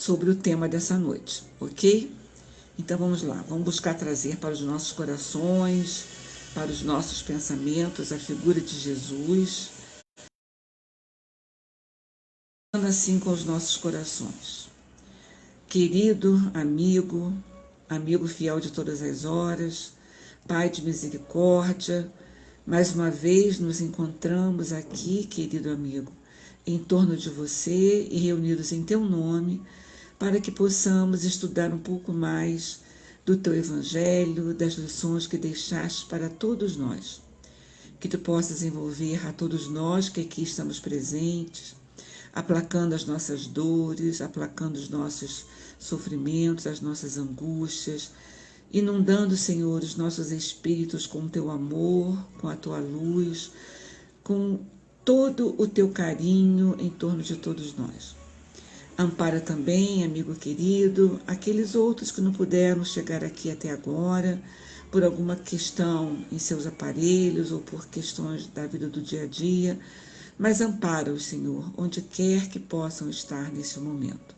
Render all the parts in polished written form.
sobre o tema dessa noite, ok? Então vamos lá, vamos buscar trazer para os nossos corações, para os nossos pensamentos, a figura de Jesus, assim com os nossos corações. Querido amigo, amigo fiel de todas as horas, Pai de misericórdia, mais uma vez nos encontramos aqui, querido amigo, em torno de você e reunidos em teu nome, para que possamos estudar um pouco mais do teu evangelho, das lições que deixaste para todos nós. Que tu possas envolver a todos nós que aqui estamos presentes, aplacando as nossas dores, aplacando os nossos sofrimentos, as nossas angústias, inundando, Senhor, os nossos espíritos com o teu amor, com a tua luz, com todo o teu carinho em torno de todos nós. Ampara também, amigo querido, aqueles outros que não puderam chegar aqui até agora, por alguma questão em seus aparelhos ou por questões da vida do dia a dia, mas ampara-os, Senhor, onde quer que possam estar nesse momento.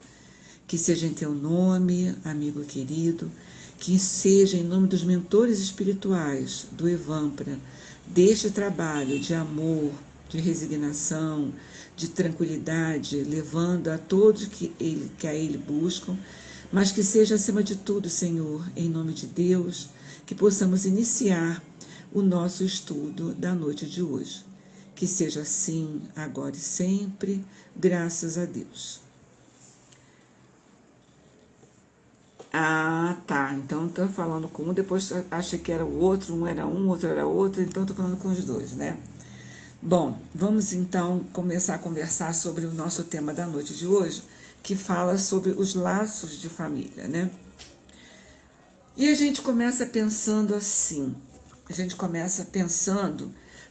Que seja em teu nome, amigo querido, que seja em nome dos mentores espirituais do Evampra, deste trabalho de amor, de resignação, de tranquilidade, levando a todos que a Ele buscam, mas que seja acima de tudo, Senhor, em nome de Deus, que possamos iniciar o nosso estudo da noite de hoje. Que seja assim, agora e sempre, graças a Deus. Ah, tá. Então tô falando com um, depois achei que era o outro, um era um, outro era outro, então tô falando com os dois, né? Bom, vamos então começar a conversar sobre o nosso tema da noite de hoje, que fala sobre os laços de família, né? E a gente começa pensando assim,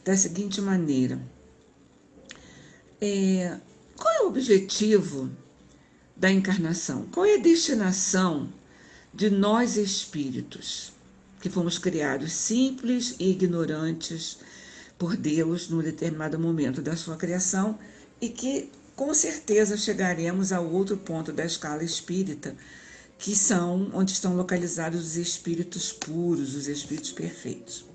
da seguinte maneira: qual é o objetivo da encarnação? Qual é a destinação de nós espíritos, que fomos criados simples e ignorantes por Deus num determinado momento da sua criação e que com certeza chegaremos ao outro ponto da escala espírita, que são onde estão localizados os espíritos puros, os espíritos perfeitos.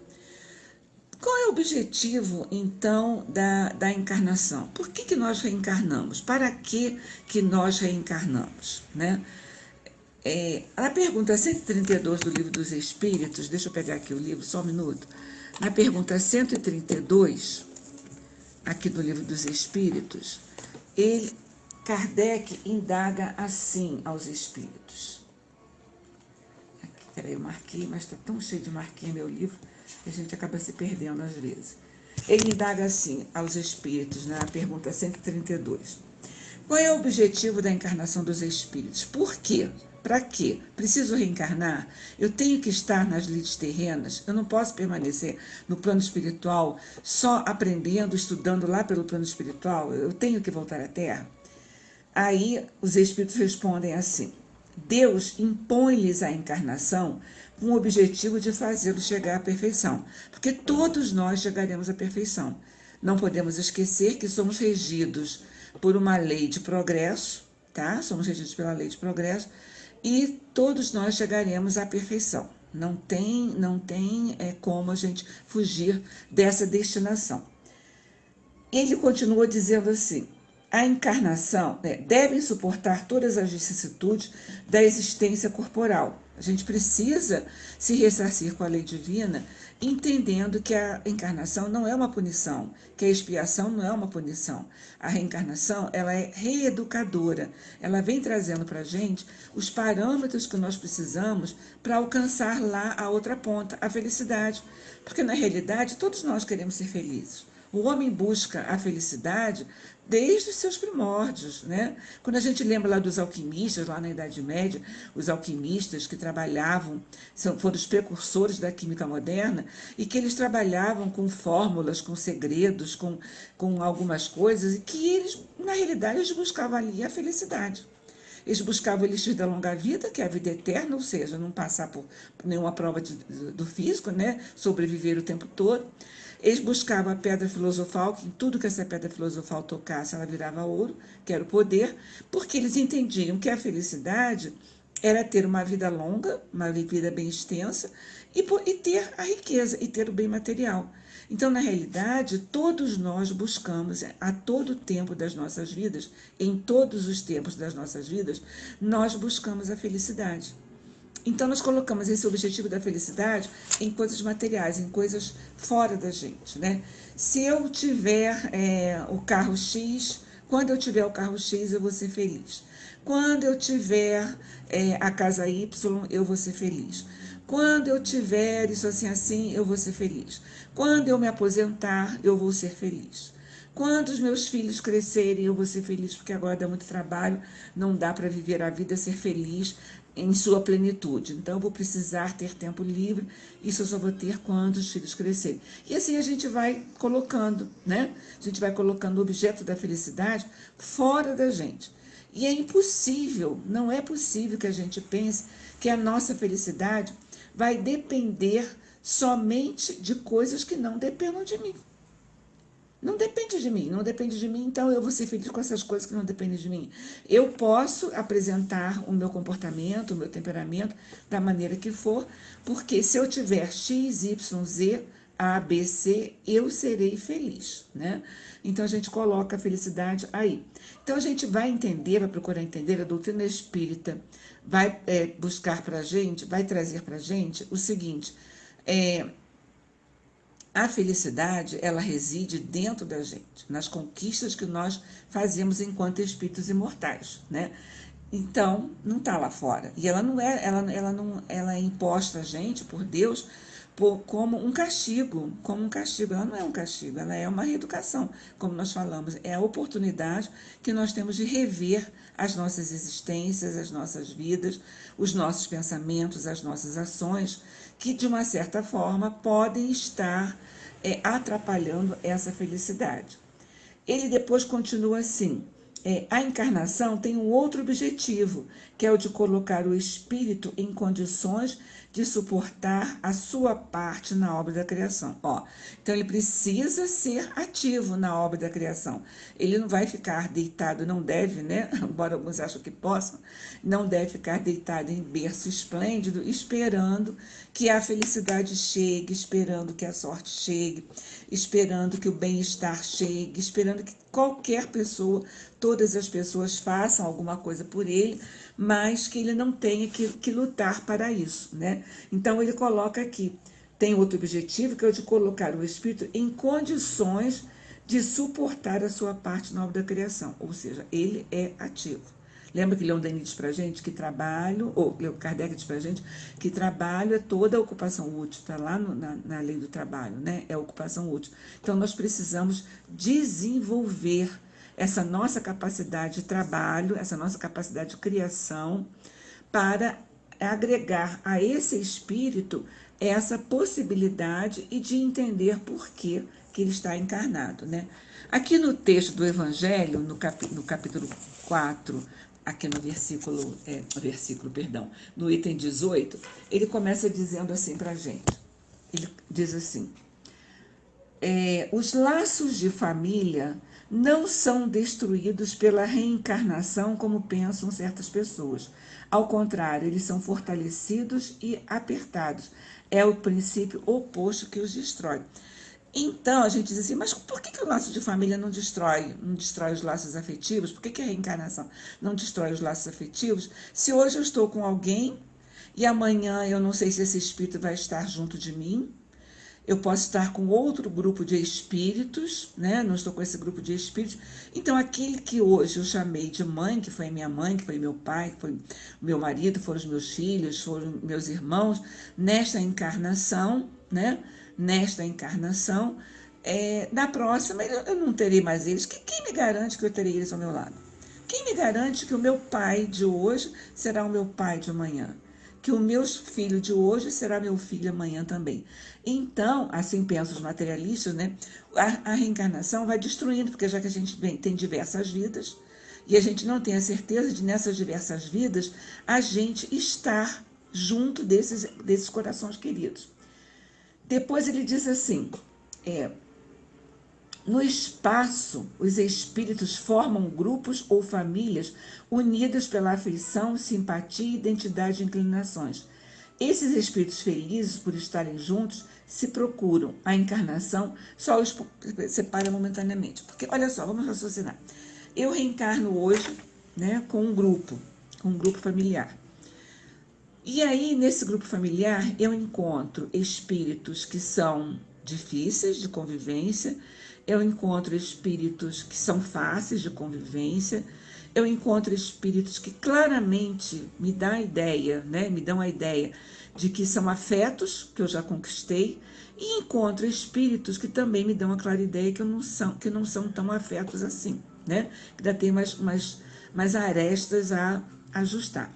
Qual é o objetivo, então, da encarnação? Por que nós reencarnamos? Para que nós reencarnamos, né? Na pergunta 132 do Livro dos Espíritos, deixa eu pegar aqui o livro, só um minuto. Na pergunta 132, aqui do Livro dos Espíritos, Kardec indaga assim aos espíritos. Aqui, peraí, eu marquei, mas está tão cheio de marquinha meu livro que a gente acaba se perdendo às vezes. Ele indaga assim aos espíritos, na pergunta 132. Qual é o objetivo da encarnação dos espíritos? Por quê? Para quê? Preciso reencarnar? Eu tenho que estar nas lides terrenas? Eu não posso permanecer no plano espiritual só aprendendo, estudando lá pelo plano espiritual? Eu tenho que voltar à Terra? Aí os espíritos respondem assim: Deus impõe-lhes a encarnação com o objetivo de fazê-los chegar à perfeição, porque todos nós chegaremos à perfeição. Não podemos esquecer que somos regidos por uma lei de progresso, tá? Somos regidos pela lei de progresso e todos nós chegaremos à perfeição. Não tem como a gente fugir dessa destinação. Ele continua dizendo assim: a encarnação deve suportar todas as vicissitudes da existência corporal. A gente precisa se ressarcir com a lei divina, entendendo que a encarnação não é uma punição, que a expiação não é uma punição. A reencarnação, ela é reeducadora. Ela vem trazendo para a gente os parâmetros que nós precisamos para alcançar lá a outra ponta, a felicidade. Porque, na realidade, todos nós queremos ser felizes. O homem busca a felicidade desde os seus primórdios, né? Quando a gente lembra lá dos alquimistas, lá na Idade Média, os alquimistas que trabalhavam, foram os precursores da química moderna, e que eles trabalhavam com fórmulas, com segredos, com algumas coisas, e que eles, na realidade, eles buscavam ali a felicidade. Eles buscavam o elixir da longa vida, que é a vida eterna, ou seja, não passar por nenhuma prova do físico, né? Sobreviver o tempo todo. Eles buscavam a pedra filosofal, que em tudo que essa pedra filosofal tocasse, ela virava ouro, que era o poder, porque eles entendiam que a felicidade era ter uma vida longa, uma vida bem extensa, e ter a riqueza, e ter o bem material. Então, na realidade, todos nós buscamos, a todo tempo das nossas vidas, em todos os tempos das nossas vidas, nós buscamos a felicidade. Então, nós colocamos esse objetivo da felicidade em coisas materiais, em coisas fora da gente, né? Se eu tiver o carro X, quando eu tiver o carro X, eu vou ser feliz. Quando eu tiver a casa Y, eu vou ser feliz. Quando eu tiver isso assim, eu vou ser feliz. Quando eu me aposentar, eu vou ser feliz. Quando os meus filhos crescerem, eu vou ser feliz, porque agora dá muito trabalho, não dá para viver a vida, ser feliz em sua plenitude. Então, eu vou precisar ter tempo livre, isso eu só vou ter quando os filhos crescerem. E assim a gente vai colocando, né? A gente vai colocando o objeto da felicidade fora da gente. E é impossível, não é possível que a gente pense que a nossa felicidade vai depender somente de coisas que não dependam de mim. Não depende de mim, não depende de mim, então eu vou ser feliz com essas coisas que não dependem de mim. Eu posso apresentar o meu comportamento, o meu temperamento, da maneira que for, porque se eu tiver X, Y, Z, A, B, C, eu serei feliz, né? Então a gente coloca a felicidade aí. Então a gente vai entender, vai procurar entender, a doutrina espírita vai buscar para a gente, vai trazer para a gente o seguinte, a felicidade, ela reside dentro da gente, nas conquistas que nós fazemos enquanto espíritos imortais, né? Então, não está lá fora. E ela não é, ela é imposta a gente por Deus como um castigo, como um castigo. Ela não é um castigo, ela é uma reeducação, como nós falamos. É a oportunidade que nós temos de rever as nossas existências, as nossas vidas, os nossos pensamentos, as nossas ações, que de uma certa forma podem estar atrapalhando essa felicidade. Ele depois continua assim: a encarnação tem um outro objetivo, que é o de colocar o espírito em condições de suportar a sua parte na obra da criação. Então ele precisa ser ativo na obra da criação. Ele não vai ficar deitado, não deve, né? Embora alguns acham que possam, não deve ficar deitado em berço esplêndido, esperando que a felicidade chegue, esperando que a sorte chegue, esperando que o bem-estar chegue, esperando que qualquer pessoa, todas as pessoas façam alguma coisa por ele, mas que ele não tenha que lutar para isso, né? Então ele coloca aqui, tem outro objetivo, que é o de colocar o espírito em condições de suportar a sua parte na obra da criação, ou seja, ele é ativo. Lembra que Leon Denis diz para a gente que trabalho, ou Kardec diz para a gente que trabalho é toda a ocupação útil, está lá na lei do trabalho, né? É a ocupação útil. Então, nós precisamos desenvolver essa nossa capacidade de trabalho, essa nossa capacidade de criação, para agregar a esse espírito essa possibilidade e de entender por que ele está encarnado, né? Aqui no texto do Evangelho, no capítulo 4, aqui no no item 18, ele começa dizendo assim para a gente. Ele diz assim: os laços de família não são destruídos pela reencarnação como pensam certas pessoas. Ao contrário, eles são fortalecidos e apertados. É o princípio oposto que os destrói. Então, a gente diz assim, mas por que o laço de família não destrói os laços afetivos? Por que a reencarnação não destrói os laços afetivos? Se hoje eu estou com alguém e amanhã eu não sei se esse espírito vai estar junto de mim, eu posso estar com outro grupo de espíritos, né? Não estou com esse grupo de espíritos. Então, aquele que hoje eu chamei de mãe, que foi minha mãe, que foi meu pai, que foi meu marido, foram os meus filhos, foram meus irmãos, nesta encarnação, né? Nesta encarnação, na próxima eu não terei mais eles. Quem me garante que eu terei eles ao meu lado? Quem me garante que o meu pai de hoje será o meu pai de amanhã? Que o meu filho de hoje será meu filho amanhã também. Então, assim pensam os materialistas, né? A reencarnação vai destruindo, porque já que a gente tem diversas vidas, E a gente não tem a certeza de, nessas diversas vidas, a gente estar junto desses corações queridos. Depois ele diz assim, no espaço, os espíritos formam grupos ou famílias unidos pela afeição, simpatia, identidade e inclinações. Esses espíritos felizes por estarem juntos se procuram. A encarnação só os separa momentaneamente. Porque, olha só, vamos raciocinar. Eu reencarno hoje, né, com um grupo familiar. E aí, nesse grupo familiar, eu encontro espíritos que são difíceis de convivência, eu encontro espíritos que são fáceis de convivência, eu encontro espíritos que claramente me dão a ideia, né? Me dão a ideia de que são afetos, que eu já conquistei, e encontro espíritos que também me dão a clara ideia que não são tão afetos assim, né? Que ainda tem mais arestas a ajustar.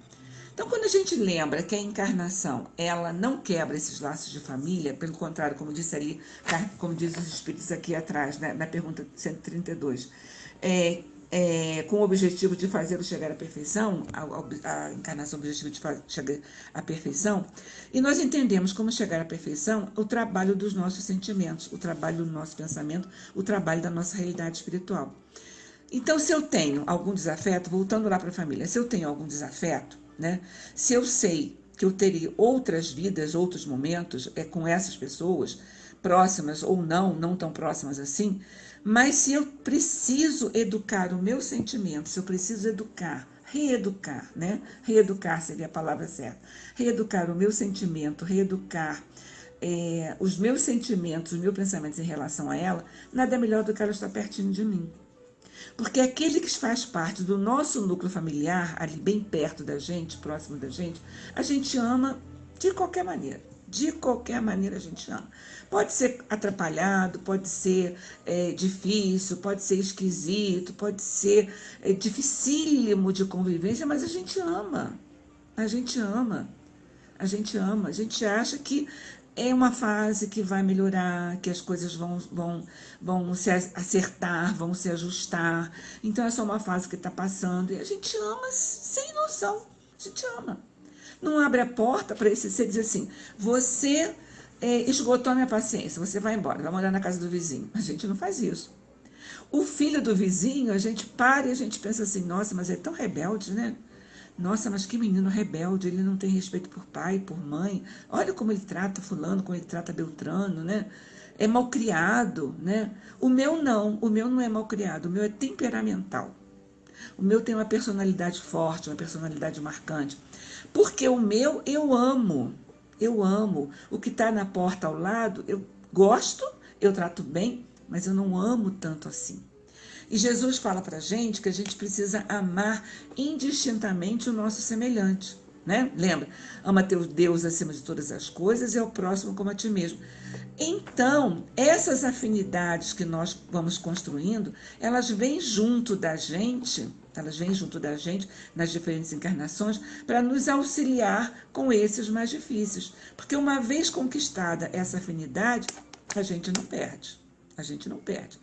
Então, quando a gente lembra que a encarnação, ela não quebra esses laços de família, pelo contrário, como disse ali, como diz os espíritos aqui atrás, né, na pergunta 132, com o objetivo de fazê-lo chegar à perfeição, a encarnação, o objetivo de chegar à perfeição, e nós entendemos como chegar à perfeição o trabalho dos nossos sentimentos, o trabalho do nosso pensamento, o trabalho da nossa realidade espiritual. Então, se eu tenho algum desafeto, voltando lá para a família, se eu tenho algum desafeto, né? Se eu sei que eu teria outras vidas, outros momentos com essas pessoas, próximas ou não tão próximas assim, mas se eu preciso educar o meu sentimento, se eu preciso reeducar, né? Reeducar seria a palavra certa. Reeducar o meu sentimento, reeducar os meus sentimentos, os meus pensamentos em relação a ela, nada melhor do que ela estar pertinho de mim. Porque aquele que faz parte do nosso núcleo familiar, ali bem perto da gente, próximo da gente, a gente ama de qualquer maneira. De qualquer maneira a gente ama. Pode ser atrapalhado, pode ser difícil, pode ser esquisito, pode ser dificílimo de convivência, mas a gente ama. A gente ama. A gente ama. A gente acha que é uma fase que vai melhorar, que as coisas vão se acertar, vão se ajustar. Então é só uma fase que está passando e a gente ama sem noção. A gente ama. Não abre a porta para esse ser dizer assim, você esgotou a minha paciência, você vai embora, vai morar na casa do vizinho. A gente não faz isso. O filho do vizinho, a gente para e a gente pensa assim, nossa, mas é tão rebelde, né? Nossa, mas que menino rebelde, ele não tem respeito por pai, por mãe. Olha como ele trata fulano, como ele trata Beltrano, né? É malcriado, né? O meu não é malcriado, o meu é temperamental. O meu tem uma personalidade forte, uma personalidade marcante. Porque o meu eu amo. Eu amo. O que está na porta ao lado, eu gosto, eu trato bem, mas eu não amo tanto assim. E Jesus fala para a gente que a gente precisa amar indistintamente o nosso semelhante. Né? Lembra? Ama teu Deus acima de todas as coisas e ao próximo como a ti mesmo. Então, essas afinidades que nós vamos construindo, elas vêm junto da gente nas diferentes encarnações para nos auxiliar com esses mais difíceis. Porque uma vez conquistada essa afinidade, a gente não perde. A gente não perde.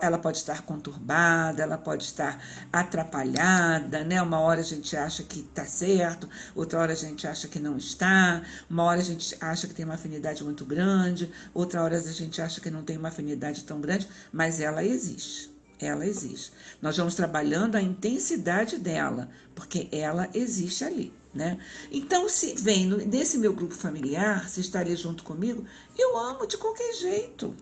Ela pode estar conturbada, ela pode estar atrapalhada, né? Uma hora a gente acha que está certo, outra hora a gente acha que não está, uma hora a gente acha que tem uma afinidade muito grande, outra hora a gente acha que não tem uma afinidade tão grande, mas ela existe. Ela existe. Nós vamos trabalhando a intensidade dela, porque ela existe ali, né? Então, se vem nesse meu grupo familiar, se está ali junto comigo, eu amo de qualquer jeito.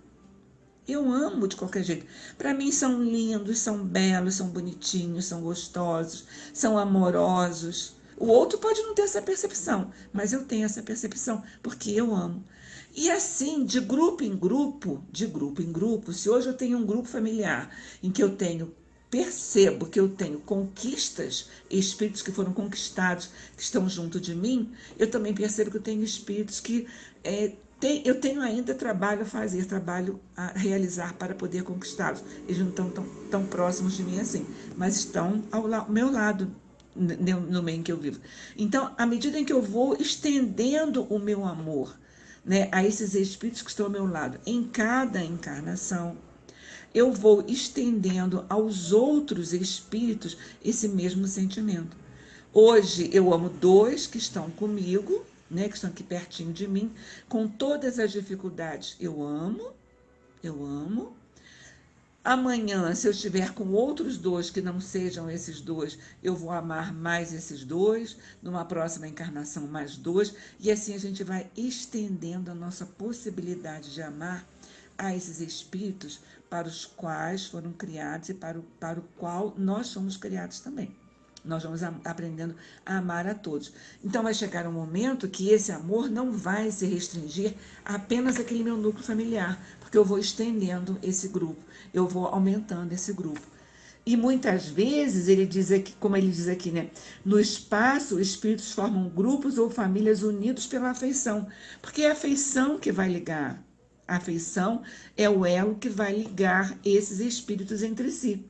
Eu amo de qualquer jeito. Para mim são lindos, são belos, são bonitinhos, são gostosos, são amorosos. O outro pode não ter essa percepção, mas eu tenho essa percepção porque eu amo. E assim, de grupo em grupo, se hoje eu tenho um grupo familiar em que percebo que eu tenho conquistas, espíritos que foram conquistados, que estão junto de mim, eu também percebo que eu tenho espíritos que eu tenho ainda trabalho a fazer, trabalho a realizar para poder conquistá-los. Eles não estão tão próximos de mim assim, mas estão ao meu lado, no meio em que eu vivo. Então, à medida em que eu vou estendendo o meu amor, né, a esses espíritos que estão ao meu lado, em cada encarnação, eu vou estendendo aos outros espíritos esse mesmo sentimento. Hoje eu amo 2 que estão comigo, né, que estão aqui pertinho de mim, com todas as dificuldades. Eu amo. Amanhã, se eu estiver com outros 2 que não sejam esses 2, eu vou amar mais esses 2, numa próxima encarnação mais 2, e assim a gente vai estendendo a nossa possibilidade de amar a esses espíritos para os quais foram criados e para o qual nós somos criados também. Nós vamos aprendendo a amar a todos. Então vai chegar um momento que esse amor não vai se restringir a apenas aquele meu núcleo familiar, porque eu vou estendendo esse grupo, eu vou aumentando esse grupo. E muitas vezes ele diz aqui, como ele diz aqui, né? No espaço, os espíritos formam grupos ou famílias unidos pela afeição, porque é a afeição que vai ligar. A afeição é o elo que vai ligar esses espíritos entre si.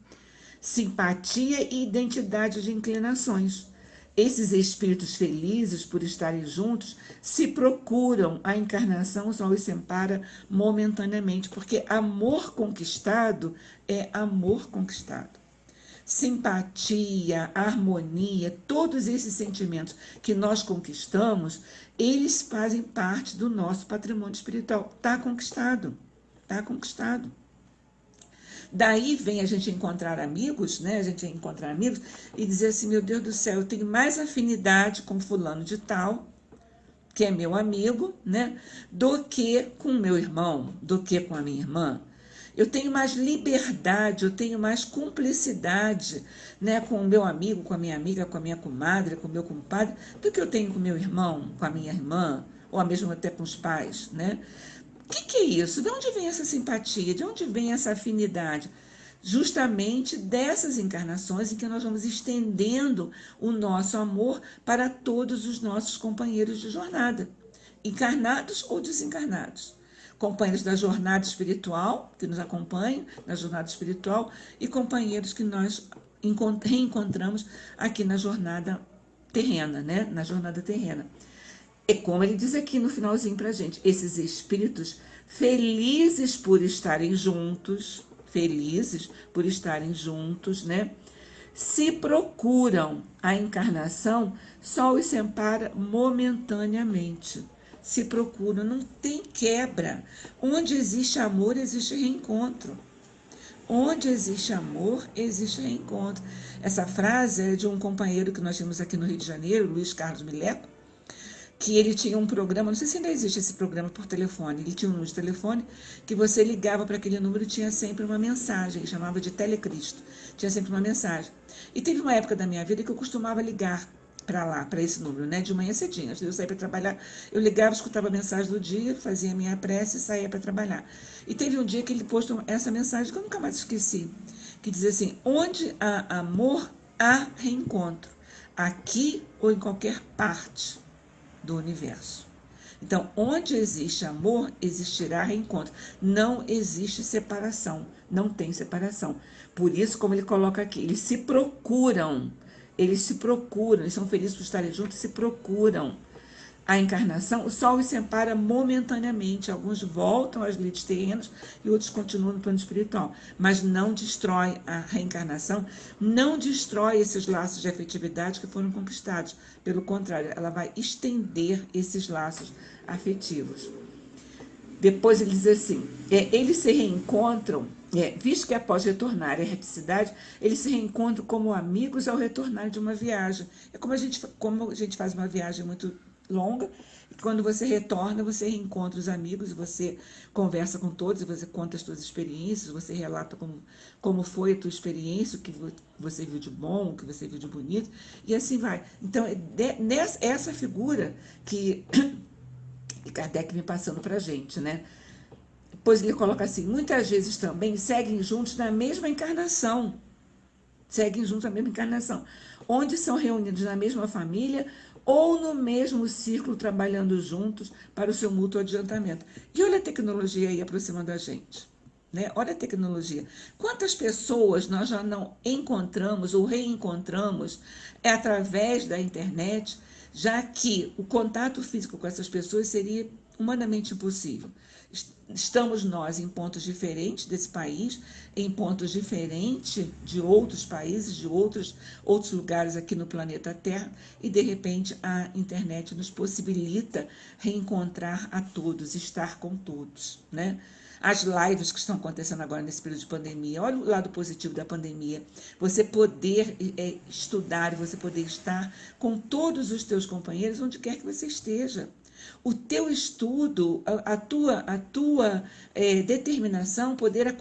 Simpatia e identidade de inclinações. Esses espíritos felizes por estarem juntos se procuram, a encarnação só os separa momentaneamente, porque amor conquistado é amor conquistado. Simpatia, harmonia, todos esses sentimentos que nós conquistamos, eles fazem parte do nosso patrimônio espiritual. Está conquistado, está conquistado. Daí vem a gente encontrar amigos, né? A gente encontrar amigos e dizer assim, meu Deus do céu, eu tenho mais afinidade com fulano de tal, que é meu amigo, né? Do que com meu irmão, do que com a minha irmã. Eu tenho mais liberdade, eu tenho mais cumplicidade, né, com o meu amigo, com a minha amiga, com a minha comadre, com o meu compadre, do que eu tenho com o meu irmão, com a minha irmã, ou mesmo até com os pais, né? O que é isso? De onde vem essa simpatia? De onde vem essa afinidade? Justamente dessas encarnações em que nós vamos estendendo o nosso amor para todos os nossos companheiros de jornada, encarnados ou desencarnados. Companheiros da jornada espiritual, que nos acompanham na jornada espiritual, e companheiros que nós reencontramos aqui na jornada terrena, né? Na jornada terrena. É como ele diz aqui no finalzinho para a gente, esses espíritos felizes por estarem juntos, né? Se procuram, a encarnação só os separa momentaneamente. Se procuram, não tem quebra. Onde existe amor, existe reencontro. Onde existe amor, existe reencontro. Essa frase é de um companheiro que nós temos aqui no Rio de Janeiro, Luiz Carlos Mileco, que ele tinha um programa, não sei se ainda existe esse programa por telefone, ele tinha um número de telefone que você ligava para aquele número e tinha sempre uma mensagem, ele chamava de Telecristo, tinha sempre uma mensagem. E teve uma época da minha vida que eu costumava ligar para lá, para esse número, né, de manhã cedinho, antes de eu sair para trabalhar, eu ligava, escutava a mensagem do dia, fazia a minha prece e saía para trabalhar. E teve um dia que ele postou essa mensagem que eu nunca mais esqueci, que dizia assim, onde há amor, há reencontro, aqui ou em qualquer parte do universo. Então, onde existe amor, existirá reencontro. Não existe separação, não tem separação. Por isso, como ele coloca aqui, eles se procuram, eles são felizes por estarem juntos, se procuram. A encarnação só os separa momentaneamente. Alguns voltam às lides terrenas e outros continuam no plano espiritual. Mas não destrói a reencarnação, não destrói esses laços de afetividade que foram conquistados. Pelo contrário, ela vai estender esses laços afetivos. Depois ele diz assim, eles se reencontram, visto que após retornar à erraticidade, eles se reencontram como amigos ao retornar de uma viagem. É como a gente faz uma viagem muito longa, e quando você retorna, você reencontra os amigos, você conversa com todos, você conta as suas experiências, você relata como foi a tua experiência, o que você viu de bom, o que você viu de bonito, e assim vai. Então, essa figura que Kardec me passando para a gente, né? Pois ele coloca assim, muitas vezes também seguem juntos na mesma encarnação, onde são reunidos na mesma família ou no mesmo círculo, trabalhando juntos para o seu mútuo adiantamento. E olha a tecnologia aí aproximando a gente, né? Olha a tecnologia. Quantas pessoas nós já não encontramos ou reencontramos através da internet, já que o contato físico com essas pessoas seria humanamente impossível. Estamos nós em pontos diferentes desse país, em pontos diferentes de outros países, de outros lugares aqui no planeta Terra, e de repente a internet nos possibilita reencontrar a todos, estar com todos, né? As lives que estão acontecendo agora nesse período de pandemia, olha o lado positivo da pandemia, você poder estudar e você poder estar com todos os teus companheiros onde quer que você esteja. O teu estudo, a tua determinação, poder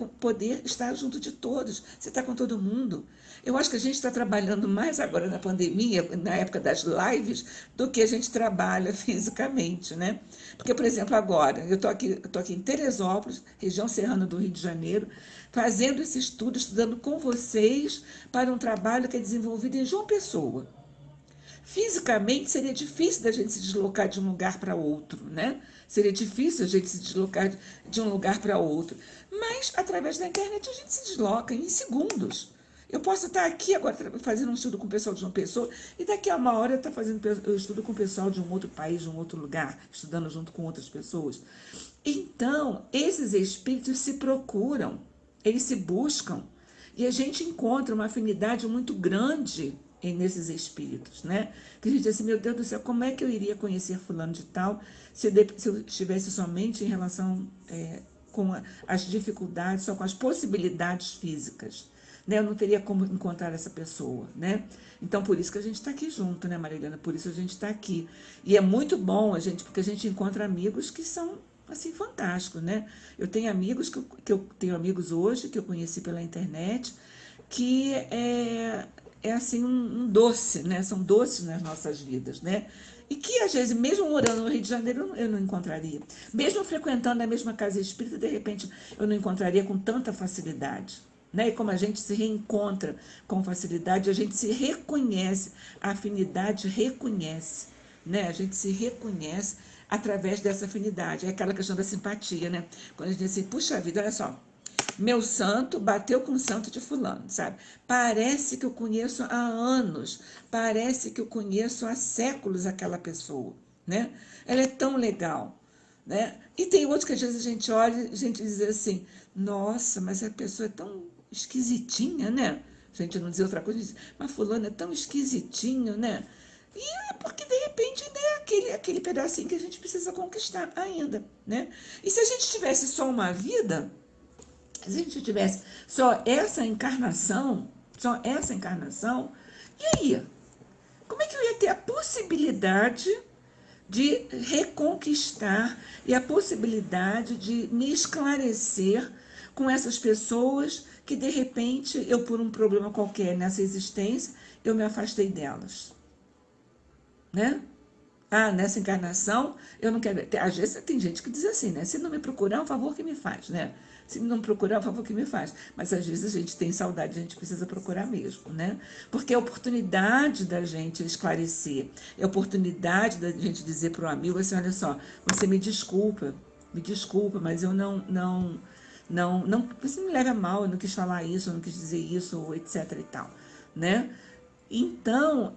estar junto de todos. Você está com todo mundo. Eu acho que a gente está trabalhando mais agora na pandemia, na época das lives, do que a gente trabalha fisicamente, né? Porque, por exemplo, agora, eu estou aqui em Teresópolis, região serrana do Rio de Janeiro, fazendo esse estudo, estudando com vocês para um trabalho que é desenvolvido em João Pessoa. Fisicamente seria difícil da gente se deslocar de um lugar para outro, né? Seria difícil a gente se deslocar de um lugar para outro. Mas, através da internet, a gente se desloca em segundos. Eu posso estar aqui agora fazendo um estudo com o pessoal de uma pessoa e daqui a uma hora eu estar fazendo um estudo com o pessoal de um outro país, de um outro lugar, estudando junto com outras pessoas. Então, esses espíritos se procuram, eles se buscam e a gente encontra uma afinidade muito grande nesses espíritos, né? Que a gente diz assim, meu Deus do céu, como é que eu iria conhecer fulano de tal se eu estivesse somente em relação com as dificuldades, só com as possibilidades físicas, né? Eu não teria como encontrar essa pessoa, né? Então, por isso que a gente está aqui junto, né, Marilena? Por isso a gente está aqui. E é muito bom porque a gente encontra amigos que são assim, fantásticos, né? Eu tenho amigos que eu tenho amigos hoje, que eu conheci pela internet, que é assim um doce, né? São doces nas nossas vidas, né? E que às vezes, mesmo morando no Rio de Janeiro, eu não encontraria. Mesmo frequentando a mesma casa espírita, de repente eu não encontraria com tanta facilidade. Né? E como a gente se reencontra com facilidade, a gente se reconhece, a afinidade reconhece, né? A gente se reconhece através dessa afinidade. É aquela questão da simpatia, né? Quando a gente diz assim, puxa vida, olha só, meu santo bateu com o santo de fulano, sabe? Parece que eu conheço há anos, parece que eu conheço há séculos aquela pessoa, né? Ela é tão legal, né? E tem outros que às vezes a gente olha e a gente diz assim, nossa, mas a pessoa é tão esquisitinha, né? A gente não diz outra coisa, diz, mas fulano é tão esquisitinho, né? E é porque, de repente, ainda é aquele pedacinho que a gente precisa conquistar ainda, né? E se a gente tivesse só uma vida, se a gente tivesse só essa encarnação, e aí? Como é que eu ia ter a possibilidade de reconquistar e a possibilidade de me esclarecer com essas pessoas que, de repente, eu, por um problema qualquer nessa existência, eu me afastei delas, né? Ah, nessa encarnação, eu não quero... Às vezes tem gente que diz assim, né? Se não me procurar, é um favor que me faz, né? Se não procurar, é um favor que me faz. Mas às vezes a gente tem saudade, a gente precisa procurar mesmo, né? Porque é a oportunidade da gente esclarecer, é a oportunidade da gente dizer para o amigo assim, olha só, você me desculpa, mas eu não, você me leva a mal, eu não quis falar isso, eu não quis dizer isso, ou etc e tal, né? Então,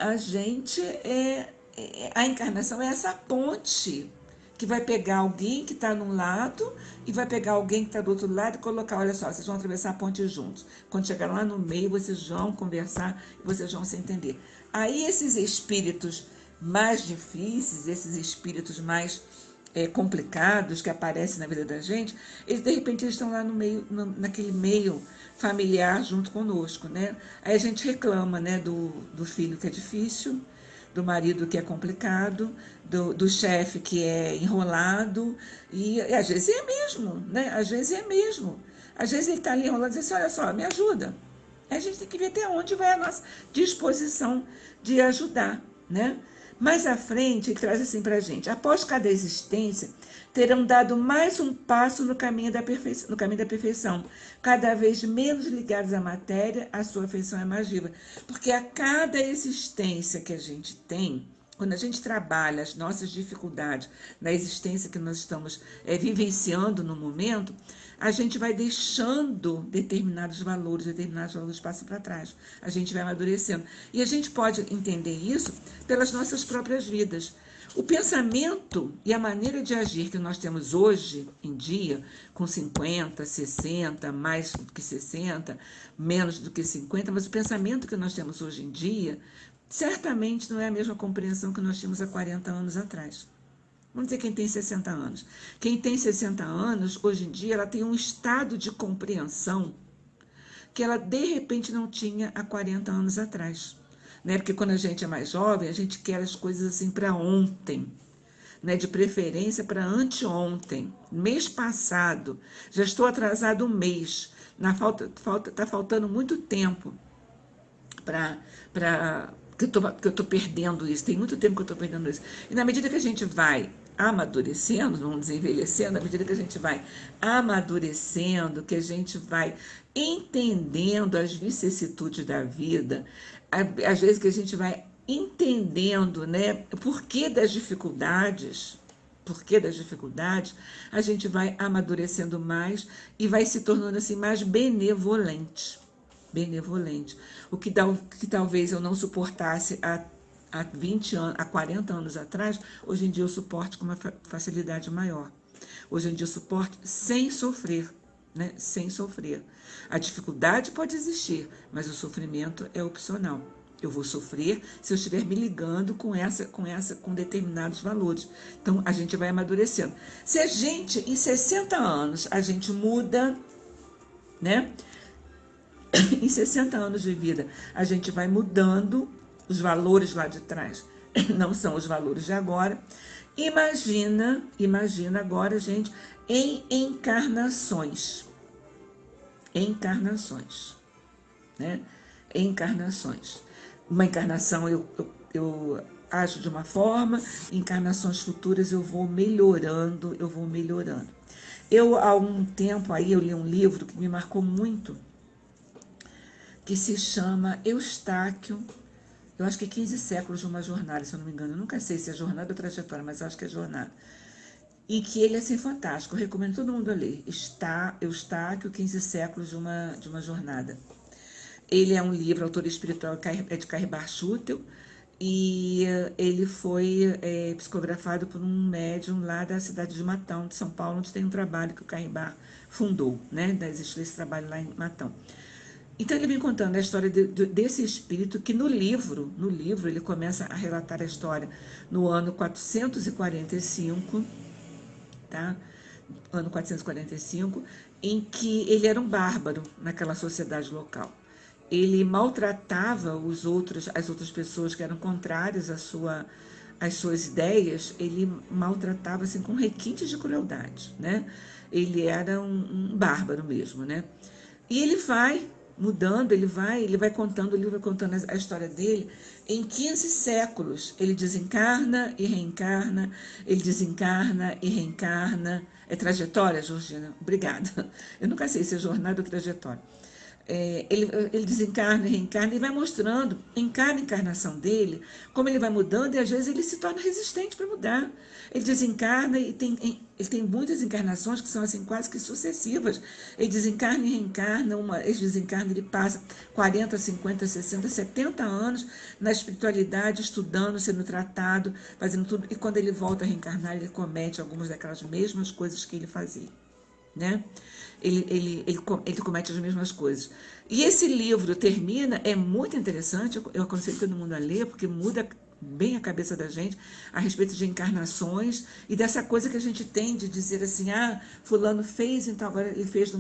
a encarnação é essa ponte que vai pegar alguém que está num lado e vai pegar alguém que está do outro lado e colocar, olha só, vocês vão atravessar a ponte juntos. Quando chegar lá no meio, vocês vão conversar e vocês vão se entender. Aí esses espíritos mais difíceis, esses espíritos mais complicados que aparecem na vida da gente, eles de repente eles estão lá no meio, naquele meio familiar junto conosco, né? Aí a gente reclama, né, do filho que é difícil, do marido que é complicado, do chefe que é enrolado, e às vezes é mesmo, né? Às vezes é mesmo. Às vezes ele está ali enrolado e diz assim, olha só, me ajuda. A gente tem que ver até onde vai a nossa disposição de ajudar, né? Mais à frente, ele traz assim para a gente, após cada existência, terão dado mais um passo no caminho da perfeição, cada vez menos ligados à matéria, a sua afeição é mais viva. Porque a cada existência que a gente tem, Quando a gente trabalha as nossas dificuldades na existência que nós estamos vivenciando no momento, a gente vai deixando determinados valores passam para trás. A gente vai amadurecendo. E a gente pode entender isso pelas nossas próprias vidas. O pensamento e a maneira de agir que nós temos hoje em dia, com 50, 60, mais do que 60, menos do que 50, mas o pensamento que nós temos hoje em dia, certamente não é a mesma compreensão que nós tínhamos há 40 anos atrás. Vamos dizer quem tem 60 anos. Quem tem 60 anos, hoje em dia, ela tem um estado de compreensão que ela, de repente, não tinha há 40 anos atrás. Né? Porque quando a gente é mais jovem, a gente quer as coisas assim para ontem. Né? De preferência para anteontem. Mês passado. Já estou atrasado um mês. Tá faltando muito tempo que eu estou perdendo isso, tem muito tempo que eu estou perdendo isso. E na medida que a gente vai amadurecendo, não desenvelhecendo, na medida que a gente vai amadurecendo, que a gente vai entendendo as vicissitudes da vida, às vezes que a gente vai entendendo, né, o porquê das dificuldades, a gente vai amadurecendo mais e vai se tornando assim mais benevolente. O que talvez eu não suportasse há 20 anos, há 40 anos atrás, hoje em dia eu suporto com uma facilidade maior. Hoje em dia eu suporto sem sofrer, né? Sem sofrer. A dificuldade pode existir, mas o sofrimento é opcional. Eu vou sofrer se eu estiver me ligando com determinados valores. Então, a gente vai amadurecendo. Se a gente, em 60 anos, a gente muda, né? Em 60 anos de vida, a gente vai mudando os valores lá de trás. Não são os valores de agora. Imagina agora, gente, em encarnações. Né? Encarnações. Uma encarnação eu acho de uma forma, encarnações futuras eu vou melhorando. Há um tempo aí, eu li um livro que me marcou muito, que se chama Eustáquio, eu acho que 15 séculos de uma jornada, se eu não me engano. Eu nunca sei se é jornada ou trajetória, mas acho que é jornada. E que ele é assim fantástico, eu recomendo todo mundo a ler. Eustáquio, 15 séculos de uma jornada. Ele é um livro, autor espiritual é de Carribar Schutel, e ele foi psicografado por um médium lá da cidade de Matão, de São Paulo, onde tem um trabalho que o Carribar fundou, né? Existe esse trabalho lá em Matão. Então ele vem contando a história desse espírito que no livro ele começa a relatar a história no ano 445, tá? Ano 445, em que ele era um bárbaro naquela sociedade local. Ele maltratava as outras pessoas que eram contrárias às suas ideias, ele maltratava assim com requintes de crueldade, né? Ele era um bárbaro mesmo, né? E ele vai mudando, ele vai contando, o livro vai contando a história dele. Em 15 séculos, ele desencarna e reencarna, ele desencarna e reencarna. É trajetória, Georgina? Obrigada. Eu nunca sei se é jornada ou trajetória. Ele desencarna e reencarna e vai mostrando em cada encarnação dele como ele vai mudando e às vezes ele se torna resistente para mudar. Ele desencarna e ele tem muitas encarnações que são assim quase que sucessivas. Ele desencarna e reencarna, ele desencarna, ele passa 40, 50, 60, 70 anos na espiritualidade, estudando, sendo tratado, fazendo tudo. E quando ele volta a reencarnar, ele comete algumas daquelas mesmas coisas que ele fazia, né? Ele comete as mesmas coisas. E esse livro termina, é muito interessante, eu aconselho todo mundo a ler, porque muda bem a cabeça da gente a respeito de encarnações e dessa coisa que a gente tem de dizer assim, fulano fez, então agora ele fez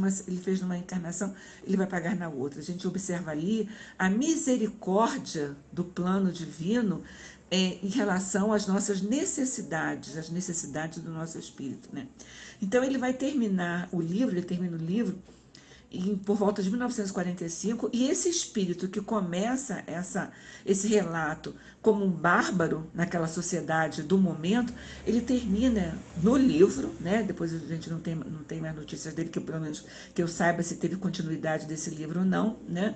numa encarnação, ele vai pagar na outra. A gente observa ali a misericórdia do plano divino em relação às nossas necessidades, às necessidades do nosso espírito, né? Então ele termina o livro por volta de 1945, e esse espírito que começa esse relato como um bárbaro naquela sociedade do momento, ele termina no livro, né? Depois a gente não tem mais notícias dele, que pelo menos que eu saiba se teve continuidade desse livro ou não, né?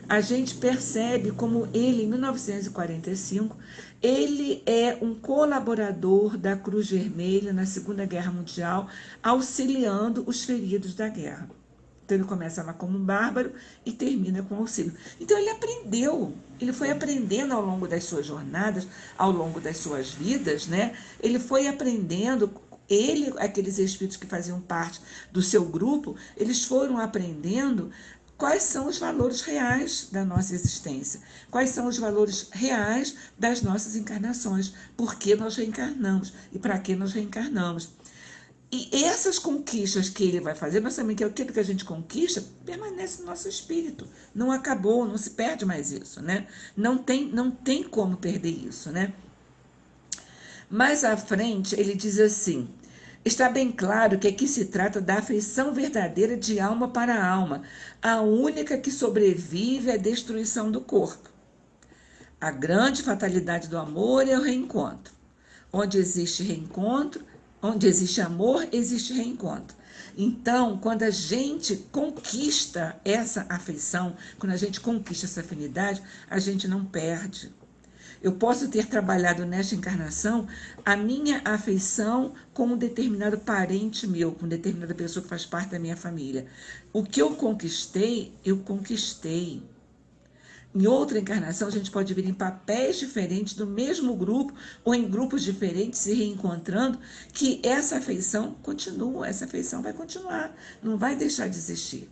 A gente percebe como ele, em 1945, ele é um colaborador da Cruz Vermelha na Segunda Guerra Mundial, auxiliando os feridos da guerra. Então, ele começa lá como um bárbaro e termina com auxílio. Então, ele aprendeu, ele foi aprendendo ao longo das suas jornadas, ao longo das suas vidas, né? Ele foi aprendendo, aqueles espíritos que faziam parte do seu grupo, eles foram aprendendo quais são os valores reais da nossa existência, quais são os valores reais das nossas encarnações, por que nós reencarnamos e para que nós reencarnamos. E essas conquistas que ele vai fazer, nós sabemos que aquilo que a gente conquista permanece no nosso espírito. Não acabou, não se perde mais isso, né? Não tem como perder isso, né? Mais à frente, ele diz assim: está bem claro que aqui se trata da afeição verdadeira de alma para alma, a única que sobrevive à destruição do corpo. A grande fatalidade do amor é o reencontro. Onde existe reencontro, onde existe amor, existe reencontro. Então, quando a gente conquista essa afeição, quando a gente conquista essa afinidade, a gente não perde. Eu posso ter trabalhado nesta encarnação a minha afeição com um determinado parente meu, com determinada pessoa que faz parte da minha família. O que eu conquistei, eu conquistei. Em outra encarnação, a gente pode vir em papéis diferentes do mesmo grupo ou em grupos diferentes se reencontrando, que essa afeição continua, essa afeição vai continuar, não vai deixar de existir.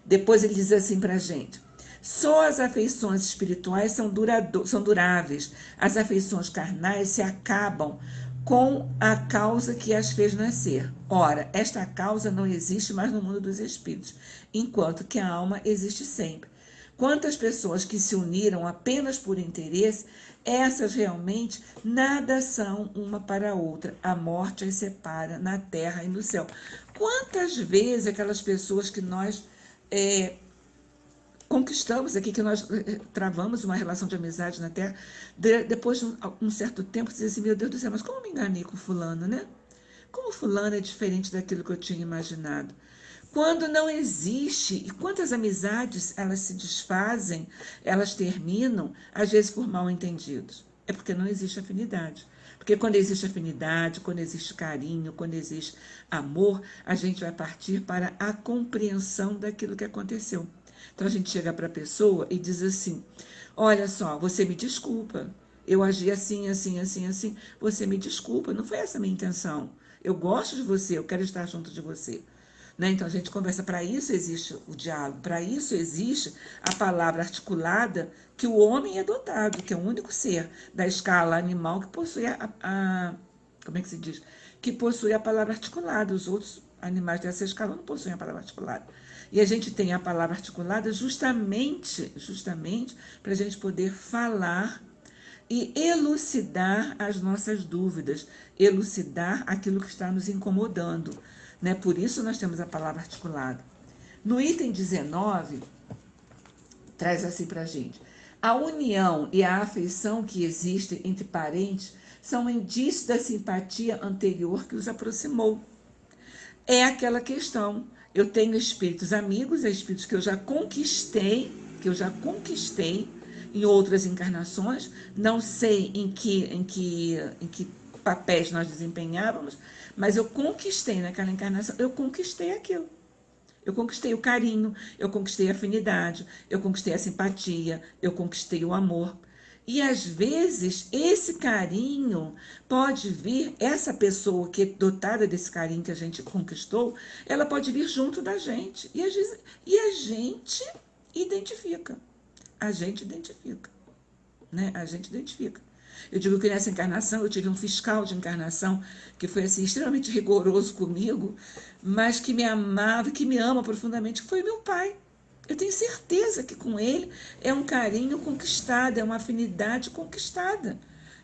Depois ele diz assim para a gente: só as afeições espirituais são duráveis, as afeições carnais se acabam com a causa que as fez nascer. Ora, esta causa não existe mais no mundo dos espíritos, enquanto que a alma existe sempre. Quantas pessoas que se uniram apenas por interesse, essas realmente nada são uma para a outra. A morte as separa na terra e no céu. Quantas vezes aquelas pessoas que nós conquistamos aqui, que nós travamos uma relação de amizade na terra, depois de um certo tempo, dizem assim: meu Deus do céu, mas como me enganei com fulano, né? Como fulano é diferente daquilo que eu tinha imaginado. Quando não existe, e quantas amizades elas se desfazem, elas terminam, às vezes por mal entendidos. É porque não existe afinidade. Porque quando existe afinidade, quando existe carinho, quando existe amor, a gente vai partir para a compreensão daquilo que aconteceu. Então a gente chega para a pessoa e diz assim: olha só, você me desculpa, eu agi assim, assim, assim, assim, você me desculpa, não foi essa a minha intenção. Eu gosto de você, eu quero estar junto de você. Né? Então a gente conversa, para isso existe o diálogo, para isso existe a palavra articulada que o homem é dotado, que é o único ser da escala animal que possui como é que se diz? Que possui a palavra articulada. Os outros animais dessa escala não possuem a palavra articulada. E a gente tem a palavra articulada justamente para a gente poder falar e elucidar as nossas dúvidas, elucidar aquilo que está nos incomodando. Né? Por isso nós temos a palavra articulada. No item 19, traz assim para a gente: a união e a afeição que existe entre parentes são indícios da simpatia anterior que os aproximou. É aquela questão: eu tenho espíritos amigos, espíritos que eu já conquistei em outras encarnações, não sei em que papéis nós desempenhávamos, mas eu conquistei naquela encarnação, eu conquistei aquilo. Eu conquistei o carinho, eu conquistei a afinidade, eu conquistei a simpatia, eu conquistei o amor. E às vezes esse carinho pode vir, essa pessoa que é dotada desse carinho que a gente conquistou, ela pode vir junto da gente. E a gente identifica. A gente identifica. Né? A gente identifica. Eu digo que nessa encarnação eu tive um fiscal de encarnação que foi assim, extremamente rigoroso comigo, mas que me amava, que me ama profundamente, que foi meu pai. Eu tenho certeza que com ele é um carinho conquistado, é uma afinidade conquistada.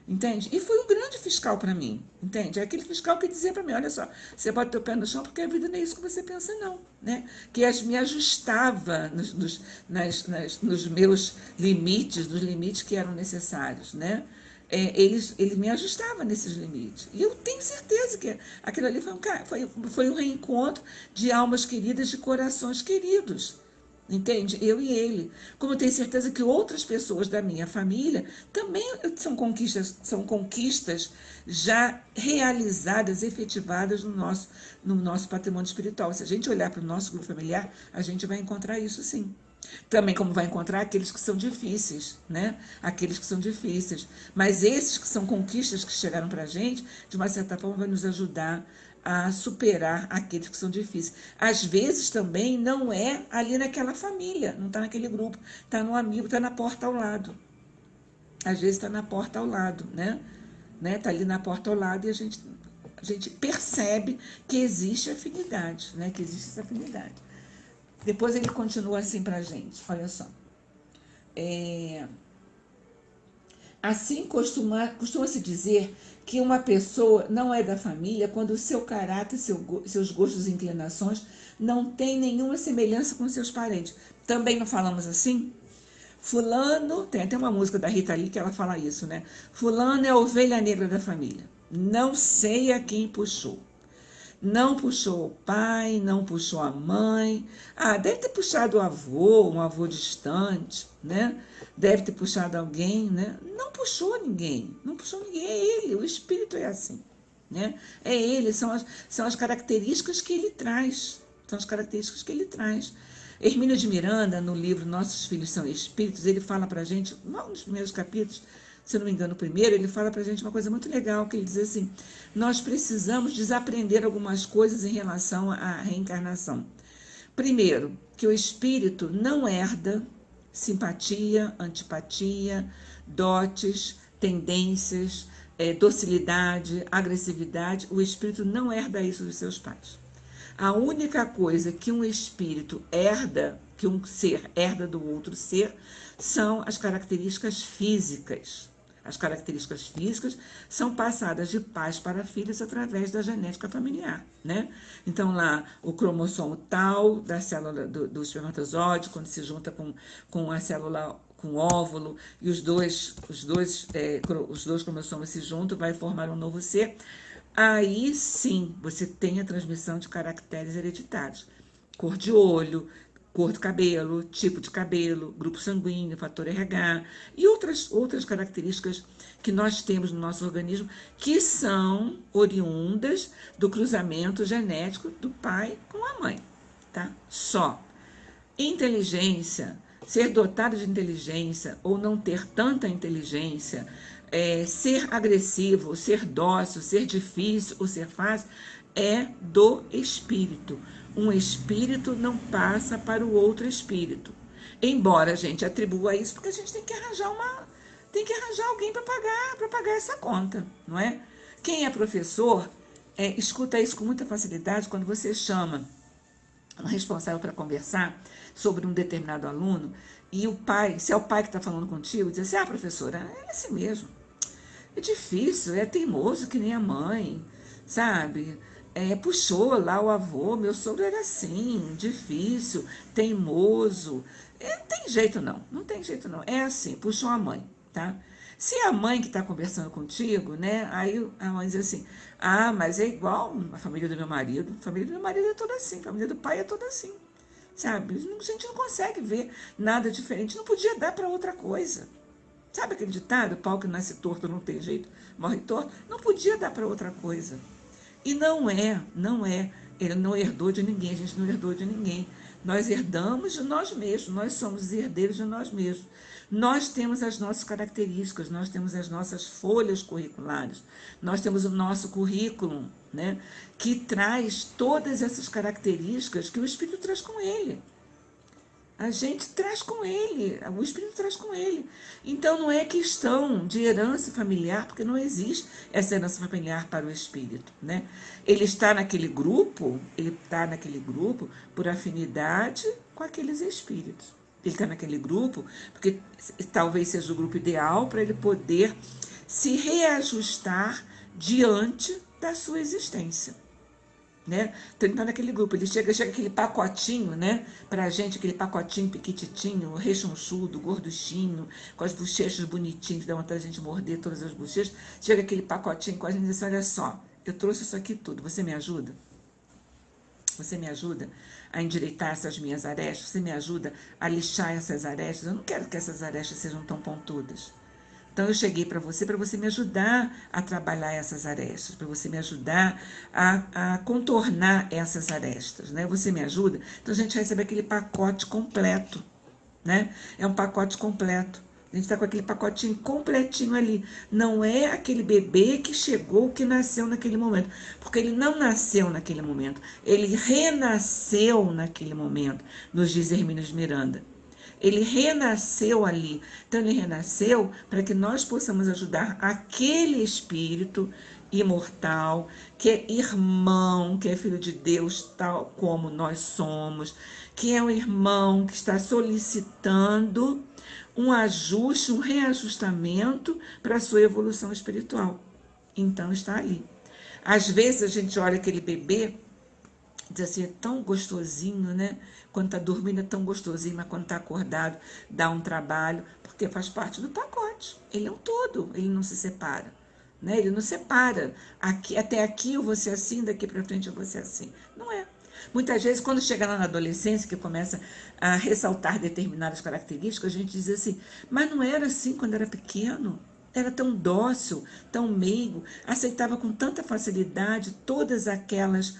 entende? E foi um grande fiscal para mim, entende? É aquele fiscal que dizia para mim, olha só, você bota o pé no chão porque a vida não é isso que você pensa não, né? Que me ajustava nos meus limites, nos limites que eram necessários, né? Ele me ajustava nesses limites. E eu tenho certeza que aquilo ali foi um reencontro de almas queridas, de corações queridos. Entende? Eu e ele. Como eu tenho certeza que outras pessoas da minha família também são conquistas já realizadas, efetivadas no nosso patrimônio espiritual. Se a gente olhar para o nosso grupo familiar, a gente vai encontrar isso sim. Também como vai encontrar aqueles que são difíceis, né? Aqueles que são difíceis. Mas esses que são conquistas que chegaram para a gente, de uma certa forma, vai nos ajudar a superar aqueles que são difíceis. Às vezes também não é ali naquela família, não está naquele grupo, está no amigo, está na porta ao lado. Às vezes está na porta ao lado, né? Está ali na porta ao lado e a gente percebe que existe afinidade, né? Que existe essa afinidade. Depois ele continua assim para a gente, olha só. Assim costuma-se dizer que uma pessoa não é da família quando o seu caráter, seus gostos e inclinações não têm nenhuma semelhança com seus parentes. Também não falamos assim? Fulano, tem até uma música da Rita Lee que ela fala isso, né? Fulano é a ovelha negra da família. Não sei a quem puxou. Não puxou o pai, não puxou a mãe. Ah, deve ter puxado o avô, um avô distante, né? Deve ter puxado alguém, né? Não puxou ninguém, não puxou ninguém, é ele, o espírito é assim, né? É ele, são as características que ele traz, são as características que ele traz. Hermínio de Miranda, no livro Nossos Filhos São Espíritos, ele fala para a gente, logo nos primeiros capítulos, se eu não me engano, o primeiro, ele fala para a gente uma coisa muito legal, que ele diz assim, nós precisamos desaprender algumas coisas em relação à reencarnação. Primeiro, que o espírito não herda simpatia, antipatia, dotes, tendências, docilidade, agressividade. O espírito não herda isso dos seus pais. A única coisa que um espírito herda, que um ser herda do outro ser, são as características físicas. As características físicas são passadas de pais para filhos através da genética familiar, né? Então, lá, o cromossomo tal da célula do espermatozoide, quando se junta com a célula, com o óvulo, e os dois cromossomos se juntam, vai formar um novo ser. Aí, sim, você tem a transmissão de caracteres hereditários. Cor de olho, cor do cabelo, tipo de cabelo, grupo sanguíneo, fator RH e outras características que nós temos no nosso organismo que são oriundas do cruzamento genético do pai com a mãe, tá? Só. Inteligência, ser dotado de inteligência ou não ter tanta inteligência, ser agressivo, ser dócil, ser difícil ou ser fácil, é do espírito. Um espírito não passa para o outro espírito. Embora a gente atribua isso, porque a gente tem que arranjar alguém para pagar essa conta, não é? Quem é professor escuta isso com muita facilidade quando você chama um responsável para conversar sobre um determinado aluno e o pai, se é o pai que está falando contigo, diz assim, professora, é assim mesmo. É difícil, é teimoso que nem a mãe, sabe? Puxou lá o avô, meu sogro era assim, difícil, teimoso. Não tem jeito não, não tem jeito não. É assim, puxou a mãe, tá? Se é a mãe que está conversando contigo, né? Aí a mãe diz assim, mas é igual a família do meu marido. A família do meu marido é toda assim, a família do pai é toda assim, sabe? A gente não consegue ver nada diferente, não podia dar para outra coisa. Sabe aquele ditado, pau que nasce torto não tem jeito, morre torto? Não podia dar para outra coisa. E não é. Ele não herdou de ninguém, a gente não herdou de ninguém. Nós herdamos de nós mesmos, nós somos herdeiros de nós mesmos. Nós temos as nossas características, nós temos as nossas folhas curriculares, nós temos o nosso currículo, né, que traz todas essas características que o Espírito traz com ele. A gente traz com ele, o Espírito traz com ele. Então, não é questão de herança familiar, porque não existe essa herança familiar para o Espírito, né? Ele está naquele grupo por afinidade com aqueles espíritos. Ele está naquele grupo porque talvez seja o grupo ideal para ele poder se reajustar diante da sua existência. Né? Então ele tá naquele grupo, ele chega aquele pacotinho, né, pra gente, aquele pacotinho piquititinho, rechonchudo, gorduchinho, com as bochechas bonitinhas, dá vontade de a gente morder todas as bochechas, chega aquele pacotinho com a gente e diz assim, olha só, eu trouxe isso aqui tudo, você me ajuda? Você me ajuda a endireitar essas minhas arestas? Você me ajuda a lixar essas arestas? Eu não quero que essas arestas sejam tão pontudas. Então, eu cheguei para você me ajudar a trabalhar essas arestas, para você me ajudar a contornar essas arestas, né? Você me ajuda? Então, a gente recebe aquele pacote completo, né? É um pacote completo. A gente está com aquele pacotinho completinho ali. Não é aquele bebê que chegou, que nasceu naquele momento. Porque ele não nasceu naquele momento. Ele renasceu naquele momento, nos diz Hermínio Miranda. Ele renasceu ali. Então, ele renasceu para que nós possamos ajudar aquele espírito imortal, que é irmão, que é filho de Deus, tal como nós somos, que é um irmão que está solicitando um ajuste, um reajustamento para a sua evolução espiritual. Então, está ali. Às vezes, a gente olha aquele bebê, diz assim, é tão gostosinho, né? Quando está dormindo é tão gostosinho, mas quando está acordado dá um trabalho, porque faz parte do pacote. Ele é um todo, ele não se separa. Né? Ele não separa. Aqui, até aqui eu vou ser assim, daqui para frente eu vou ser assim. Não é. Muitas vezes, quando chega lá na adolescência, que começa a ressaltar determinadas características, a gente diz assim, mas não era assim quando era pequeno? Era tão dócil, tão meigo, aceitava com tanta facilidade todas aquelas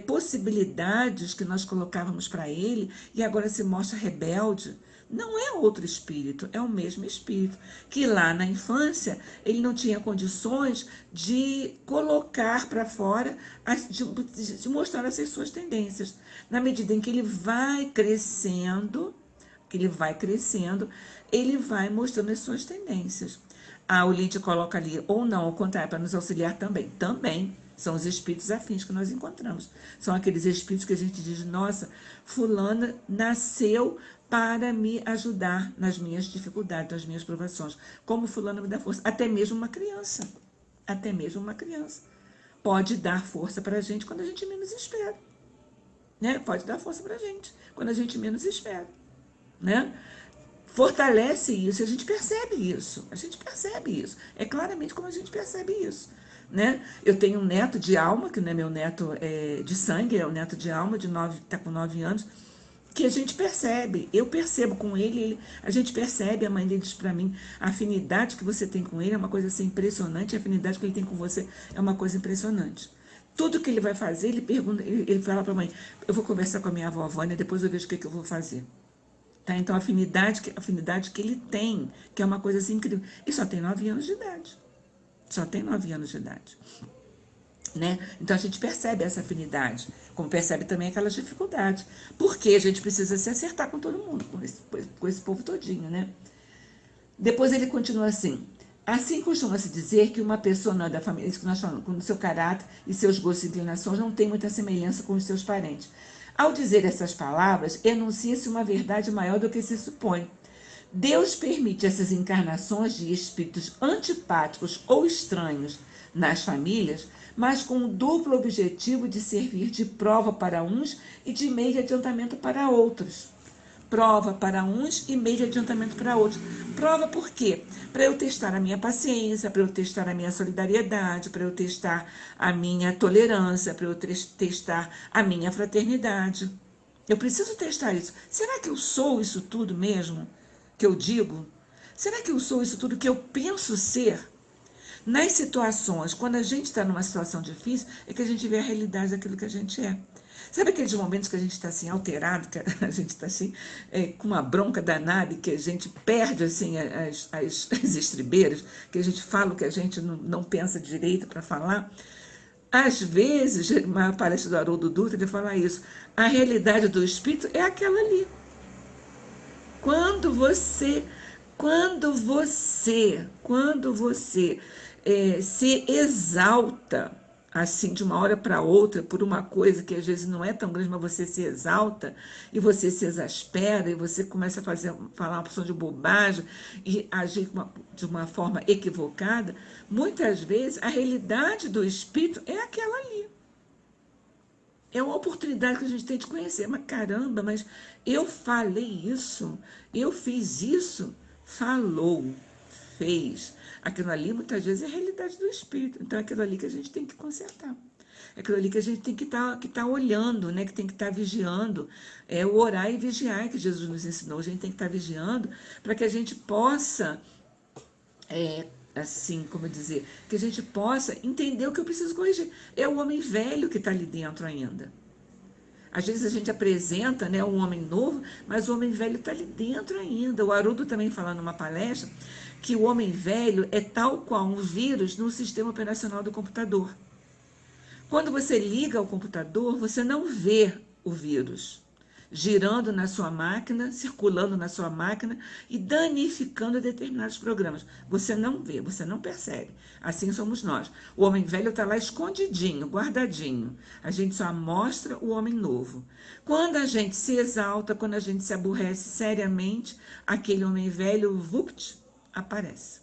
possibilidades que nós colocávamos para ele e agora se mostra rebelde. Não é outro espírito, é o mesmo espírito, que lá na infância ele não tinha condições de colocar para fora, de mostrar essas suas tendências. Na medida em que ele vai crescendo, ele vai mostrando as suas tendências. O Lídia coloca ali, ou não, ao contrário, para nos auxiliar também. Também são os espíritos afins que nós encontramos. São aqueles espíritos que a gente diz, nossa, fulana nasceu para me ajudar nas minhas dificuldades, nas minhas provações. Como fulana me dá força. Até mesmo uma criança. Até mesmo uma criança. Pode dar força para a gente quando a gente menos espera. Né? Pode dar força para a gente quando a gente menos espera. Né? Fortalece isso, a gente percebe isso, é claramente como a gente percebe isso, né? Eu tenho um neto de alma, que não é meu neto de sangue, é o neto de alma, está com 9 anos, que a gente percebe, eu percebo com ele, a gente percebe, a mãe dele diz para mim, a afinidade que você tem com ele é uma coisa assim impressionante, a afinidade que ele tem com você é uma coisa impressionante. Tudo que ele vai fazer, ele pergunta, ele fala para a mãe, eu vou conversar com a minha avó Vânia, depois eu vejo o que eu vou fazer. Tá? Então, a afinidade que ele tem, que é uma coisa assim incrível. E só tem 9 anos de idade. Só tem 9 anos de idade. Né? Então, a gente percebe essa afinidade, como percebe também aquelas dificuldades. Porque a gente precisa se acertar com todo mundo, com esse povo todinho, né? Depois ele continua assim. Assim costuma-se dizer que uma pessoa não é da família, isso que nós falamos, com o seu caráter e seus gostos e inclinações não tem muita semelhança com os seus parentes. Ao dizer essas palavras, enuncia-se uma verdade maior do que se supõe. Deus permite essas encarnações de espíritos antipáticos ou estranhos nas famílias, mas com o duplo objetivo de servir de prova para uns e de meio de adiantamento para outros. Prova para uns e meio de adiantamento para outros. Prova por quê? Para eu testar a minha paciência, para eu testar a minha solidariedade, para eu testar a minha tolerância, para eu testar a minha fraternidade. Eu preciso testar isso. Será que eu sou isso tudo mesmo que eu digo? Será que eu sou isso tudo que eu penso ser? Nas situações, quando a gente está numa situação difícil, é que a gente vê a realidade daquilo que a gente é. Sabe aqueles momentos que a gente está assim alterado, que a gente está assim com uma bronca danada e que a gente perde assim as estribeiras, que a gente fala o que a gente não pensa direito para falar? Às vezes, uma palestra do Haroldo Dutra, ele fala isso, a realidade do espírito é aquela ali. Quando você se exalta assim, de uma hora para outra, por uma coisa que às vezes não é tão grande, mas você se exalta e você se exaspera e você começa a falar uma porção de bobagem e agir de uma forma equivocada, muitas vezes a realidade do espírito é aquela ali. É uma oportunidade que a gente tem de conhecer. Mas caramba, mas eu falei isso, eu fiz isso. Falou, fez. Aquilo ali muitas vezes é a realidade do espírito. Então é aquilo ali que a gente tem que consertar. É aquilo ali que a gente tem que tá olhando, né? Que tem que estar vigiando. É o orar e vigiar que Jesus nos ensinou. A gente tem que estar vigiando para que a gente possa, assim, como dizer, que a gente possa entender o que eu preciso corrigir. É o homem velho que está ali dentro ainda. Às vezes a gente apresenta, né, um homem novo, mas o homem velho está ali dentro ainda. O Haroldo também fala numa palestra que o homem velho é tal qual um vírus no sistema operacional do computador. Quando você liga ao computador, você não vê o vírus girando na sua máquina, circulando na sua máquina e danificando determinados programas. Você não vê, você não percebe. Assim somos nós. O homem velho está lá escondidinho, guardadinho. A gente só mostra o homem novo. Quando a gente se exalta, quando a gente se aborrece seriamente, aquele homem velho, vupt, aparece,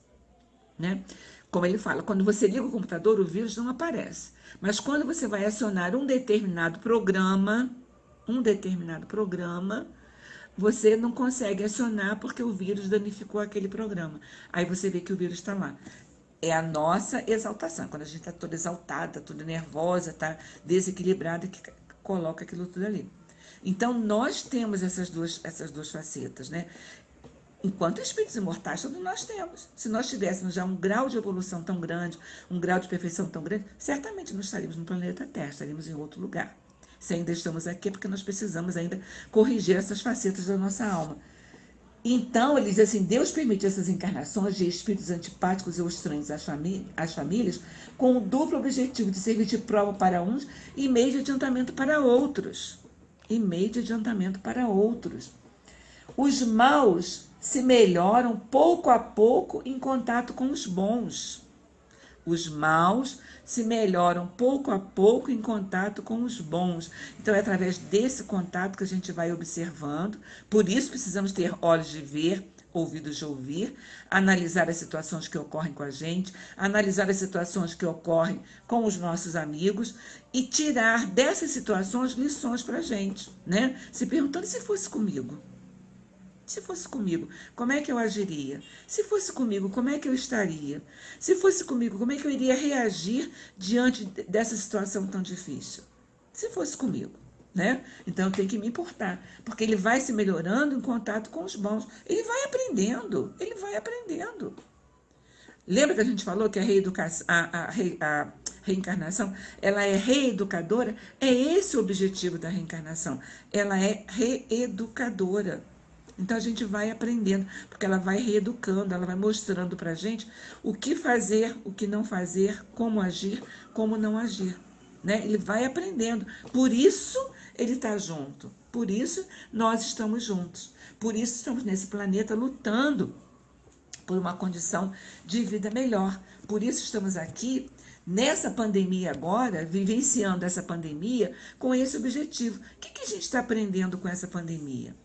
né? Como ele fala, quando você liga o computador, o vírus não aparece. Mas quando você vai acionar um determinado programa, você não consegue acionar porque o vírus danificou aquele programa. Aí você vê que o vírus está lá. É a nossa exaltação. Quando a gente está toda exaltada, toda nervosa, está desequilibrada, que coloca aquilo tudo ali. Então, nós temos essas duas facetas, né? Enquanto espíritos imortais, todos nós temos. Se nós tivéssemos já um grau de evolução tão grande, um grau de perfeição tão grande, certamente não estaríamos no planeta Terra, estaríamos em outro lugar. Se ainda estamos aqui, é porque nós precisamos ainda corrigir essas facetas da nossa alma. Então, ele diz assim, Deus permite essas encarnações de espíritos antipáticos ou estranhos às famílias com o duplo objetivo de servir de prova para uns e meio de adiantamento para outros. Os maus se melhoram pouco a pouco em contato com os bons. Os maus se melhoram pouco a pouco em contato com os bons. Então, é através desse contato que a gente vai observando. Por isso, precisamos ter olhos de ver, ouvidos de ouvir, analisar as situações que ocorrem com a gente, analisar as situações que ocorrem com os nossos amigos e tirar dessas situações lições para a gente, né? Se perguntando se fosse comigo. Se fosse comigo, como é que eu agiria? Se fosse comigo, como é que eu estaria? Se fosse comigo, como é que eu iria reagir diante dessa situação tão difícil? Se fosse comigo, né? Então eu tenho que me importar, porque ele vai se melhorando em contato com os bons. Ele vai aprendendo. Lembra que a gente falou que a reencarnação, ela é reeducadora? É esse o objetivo da reencarnação. Ela é reeducadora. Então a gente vai aprendendo, porque ela vai reeducando, ela vai mostrando para a gente o que fazer, o que não fazer, como agir, como não agir, né? Ele vai aprendendo. Por isso ele está junto. Por isso nós estamos juntos. Por isso estamos nesse planeta lutando por uma condição de vida melhor. Por isso estamos aqui nessa pandemia agora, vivenciando essa pandemia com esse objetivo. O que a gente está aprendendo com essa pandemia?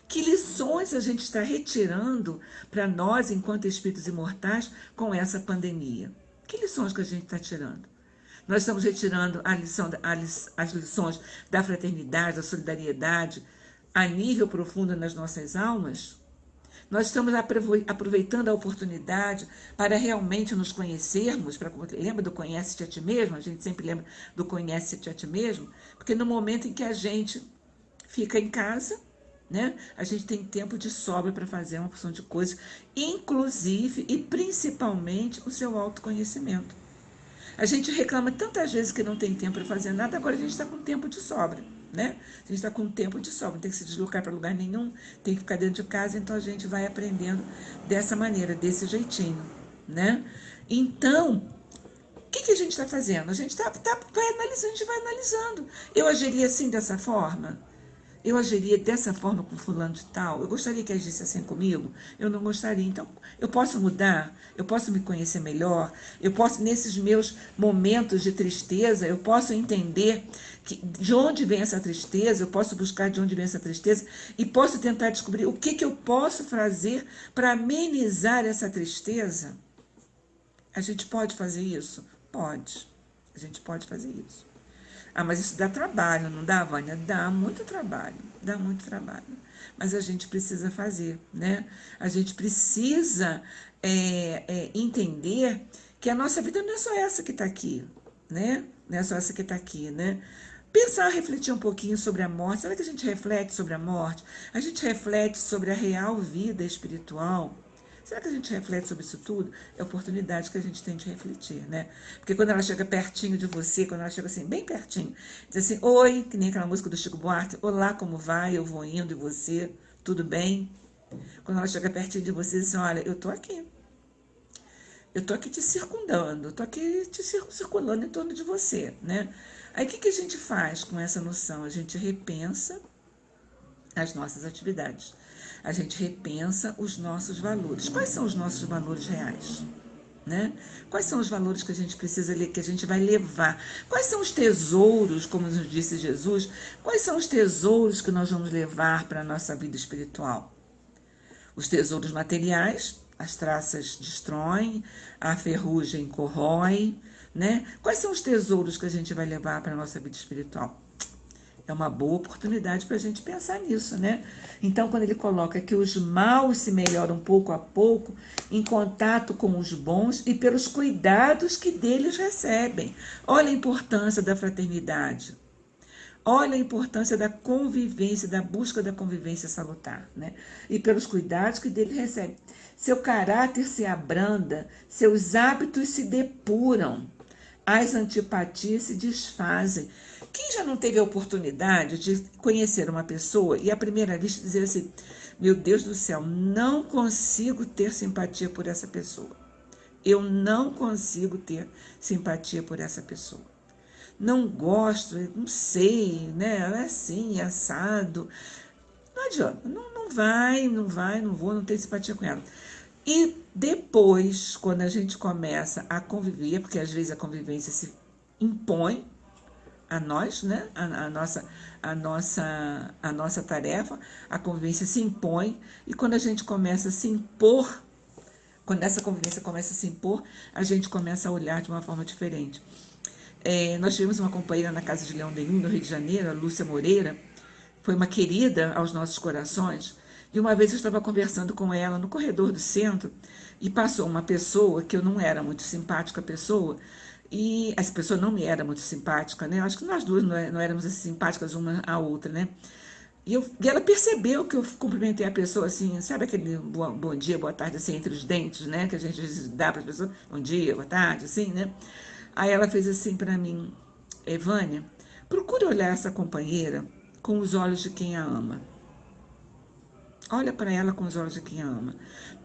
Que lições a gente está retirando para nós, enquanto espíritos imortais, com essa pandemia? Que lições que a gente está tirando? Nós estamos retirando as lições da fraternidade, da solidariedade, a nível profundo nas nossas almas? Nós estamos aproveitando a oportunidade para realmente nos conhecermos. Lembra do conhece-te a ti mesmo? A gente sempre lembra do conhece-te a ti mesmo, porque no momento em que a gente fica em casa, né? A gente tem tempo de sobra para fazer uma porção de coisas, inclusive e principalmente o seu autoconhecimento. A gente reclama tantas vezes que não tem tempo para fazer nada, agora a gente está com tempo de sobra, né? A gente está com tempo de sobra, não tem que se deslocar para lugar nenhum, tem que ficar dentro de casa, então a gente vai aprendendo dessa maneira, desse jeitinho, né? Então, o que a gente está fazendo? A gente vai analisando. Eu agiria assim, dessa forma? eu agiria dessa forma com fulano de tal? Eu gostaria que agisse assim comigo? Eu não gostaria. Então, eu posso mudar? Eu posso me conhecer melhor? Eu posso, nesses meus momentos de tristeza, eu posso entender de onde vem essa tristeza, eu posso buscar de onde vem essa tristeza e posso tentar descobrir o que eu posso fazer para amenizar essa tristeza? A gente pode fazer isso? Pode. A gente pode fazer isso. Ah, mas isso dá trabalho, não dá, Vânia? Dá muito trabalho, dá muito trabalho. Mas a gente precisa fazer, né? A gente precisa entender que a nossa vida não é só essa que está aqui, né? Não é só essa que está aqui, né? Pensar, refletir um pouquinho sobre a morte. Será que a gente reflete sobre a morte? A gente reflete sobre a real vida espiritual? Será que a gente reflete sobre isso tudo? É a oportunidade que a gente tem de refletir, né? Porque quando ela chega pertinho de você, quando ela chega assim, bem pertinho, diz assim, oi, que nem aquela música do Chico Buarque, olá, como vai? Eu vou indo e você, tudo bem? Quando ela chega pertinho de você, diz assim, olha, eu tô aqui. Eu tô aqui te circundando, eu tô aqui te circulando em torno de você, né? Aí o que a gente faz com essa noção? A gente repensa as nossas atividades. A gente repensa os nossos valores. Quais são os nossos valores reais? Né? Quais são os valores que a gente precisa ler, que a gente vai levar? Quais são os tesouros, como nos disse Jesus? Quais são os tesouros que nós vamos levar para a nossa vida espiritual? Os tesouros materiais, as traças destroem, a ferrugem corrói, né? Quais são os tesouros que a gente vai levar para a nossa vida espiritual? É uma boa oportunidade para a gente pensar nisso, né? Então, quando ele coloca que os maus se melhoram pouco a pouco, em contato com os bons e pelos cuidados que deles recebem. Olha a importância da fraternidade. Olha a importância da convivência, da busca da convivência salutar, né? E pelos cuidados que dele recebe. Seu caráter se abranda, seus hábitos se depuram, as antipatias se desfazem. Quem já não teve a oportunidade de conhecer uma pessoa e à primeira vista dizer assim, meu Deus do céu, não consigo ter simpatia por essa pessoa. Eu não consigo ter simpatia por essa pessoa. Não gosto, não sei, né? Ela é assim, é assado. Não adianta, não vou, não tenho simpatia com ela. E depois, quando a gente começa a conviver, porque às vezes a convivência se impõe a nós, né? A nossa tarefa, a convivência se impõe, e quando a gente começa a se impor, quando essa convivência começa a se impor, a gente começa a olhar de uma forma diferente. Nós tivemos uma companheira na Casa de Leão Nenhum, no Rio de Janeiro, a Lúcia Moreira, foi uma querida aos nossos corações, e uma vez eu estava conversando com ela no corredor do centro, e passou uma pessoa que eu não era muito simpática a pessoa, e essa pessoa não me era muito simpática, né? Eu acho que nós duas não éramos assim, simpáticas uma à outra, né? E ela percebeu que eu cumprimentei a pessoa assim, sabe aquele bom dia, boa tarde, assim, entre os dentes, né? Que a gente dá para as pessoas, bom dia, boa tarde, assim, né? Aí ela fez assim para mim, Vânia, procure olhar essa companheira com os olhos de quem a ama. Olha para ela com os olhos de quem a ama.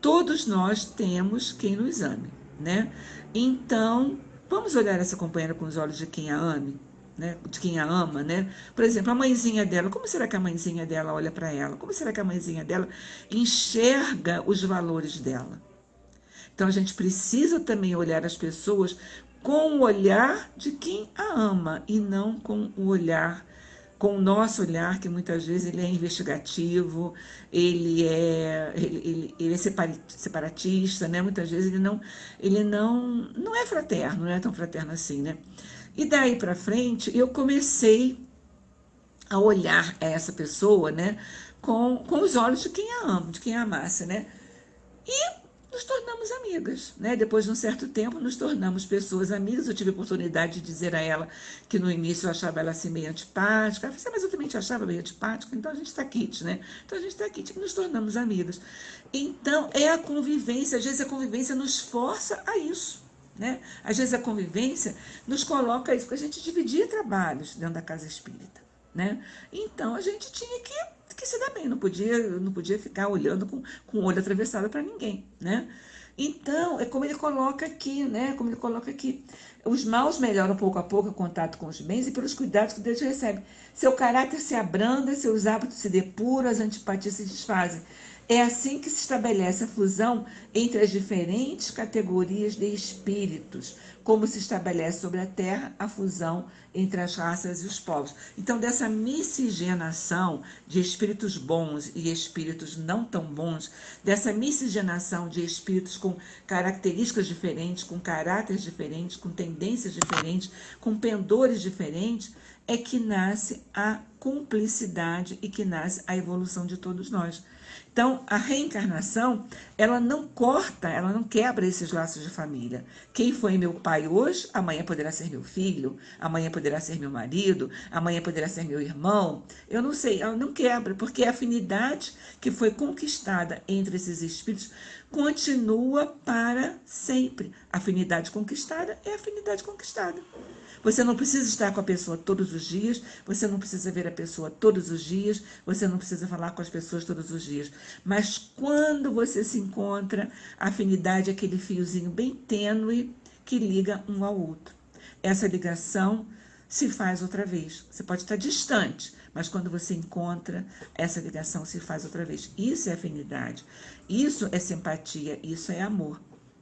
Todos nós temos quem nos ame, né? Então, vamos olhar essa companheira com os olhos de quem a ame, né? De quem a ama, né? Por exemplo, a mãezinha dela, como será que a mãezinha dela olha para ela? Como será que a mãezinha dela enxerga os valores dela? Então, a gente precisa também olhar as pessoas com o olhar de quem a ama e não com o olhar, com o nosso olhar, que muitas vezes ele é investigativo, ele é separatista, né? Muitas vezes ele não é fraterno, não é tão fraterno assim, né? E daí para frente eu comecei a olhar essa pessoa, né? Com os olhos de quem a ama, de quem a amasse, né? E nos tornamos amigas, né? Depois de um certo tempo, nos tornamos pessoas amigas. Eu tive a oportunidade de dizer a ela que no início eu achava ela assim meio antipática. Ela falou assim, mas eu também te achava meio antipática, então a gente está quites, né? Então a gente está quites e nos tornamos amigas. Então é a convivência, às vezes a convivência nos força a isso, né? Às vezes a convivência nos coloca a isso, porque a gente dividia trabalhos dentro da casa espírita, né? Então a gente tinha que se dar bem, não podia ficar olhando com o olho atravessado para ninguém, né? Então, é como ele coloca aqui, né? Como ele coloca aqui. Os maus melhoram pouco a pouco o contato com os bens e pelos cuidados que Deus recebe. Seu caráter se abranda, seus hábitos se depuram, as antipatias se desfazem. É assim que se estabelece a fusão entre as diferentes categorias de espíritos, como se estabelece sobre a Terra a fusão entre as raças e os povos. Então, dessa miscigenação de espíritos bons e espíritos não tão bons, dessa miscigenação de espíritos com características diferentes, com caráteres diferentes, com tendências diferentes, com pendores diferentes, é que nasce a cumplicidade e que nasce a evolução de todos nós. Então, a reencarnação, ela não corta, ela não quebra esses laços de família. Quem foi meu pai hoje, amanhã poderá ser meu filho, amanhã poderá ser meu marido, amanhã poderá ser meu irmão. Eu não sei, ela não quebra, porque a afinidade que foi conquistada entre esses espíritos continua para sempre. A afinidade conquistada é a afinidade conquistada. Você não precisa estar com a pessoa todos os dias, você não precisa ver a pessoa todos os dias, você não precisa falar com as pessoas todos os dias. Mas quando você se encontra, a afinidade é aquele fiozinho bem tênue que liga um ao outro. Essa ligação se faz outra vez. Você pode estar distante, mas quando você encontra, essa ligação se faz outra vez. Isso é afinidade, isso é simpatia, isso é amor.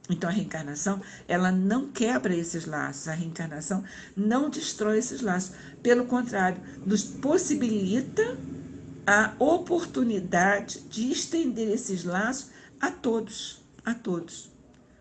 Então, a reencarnação, ela não quebra esses laços, a reencarnação não destrói esses laços. Pelo contrário, nos possibilita a oportunidade de estender esses laços a todos, a todos.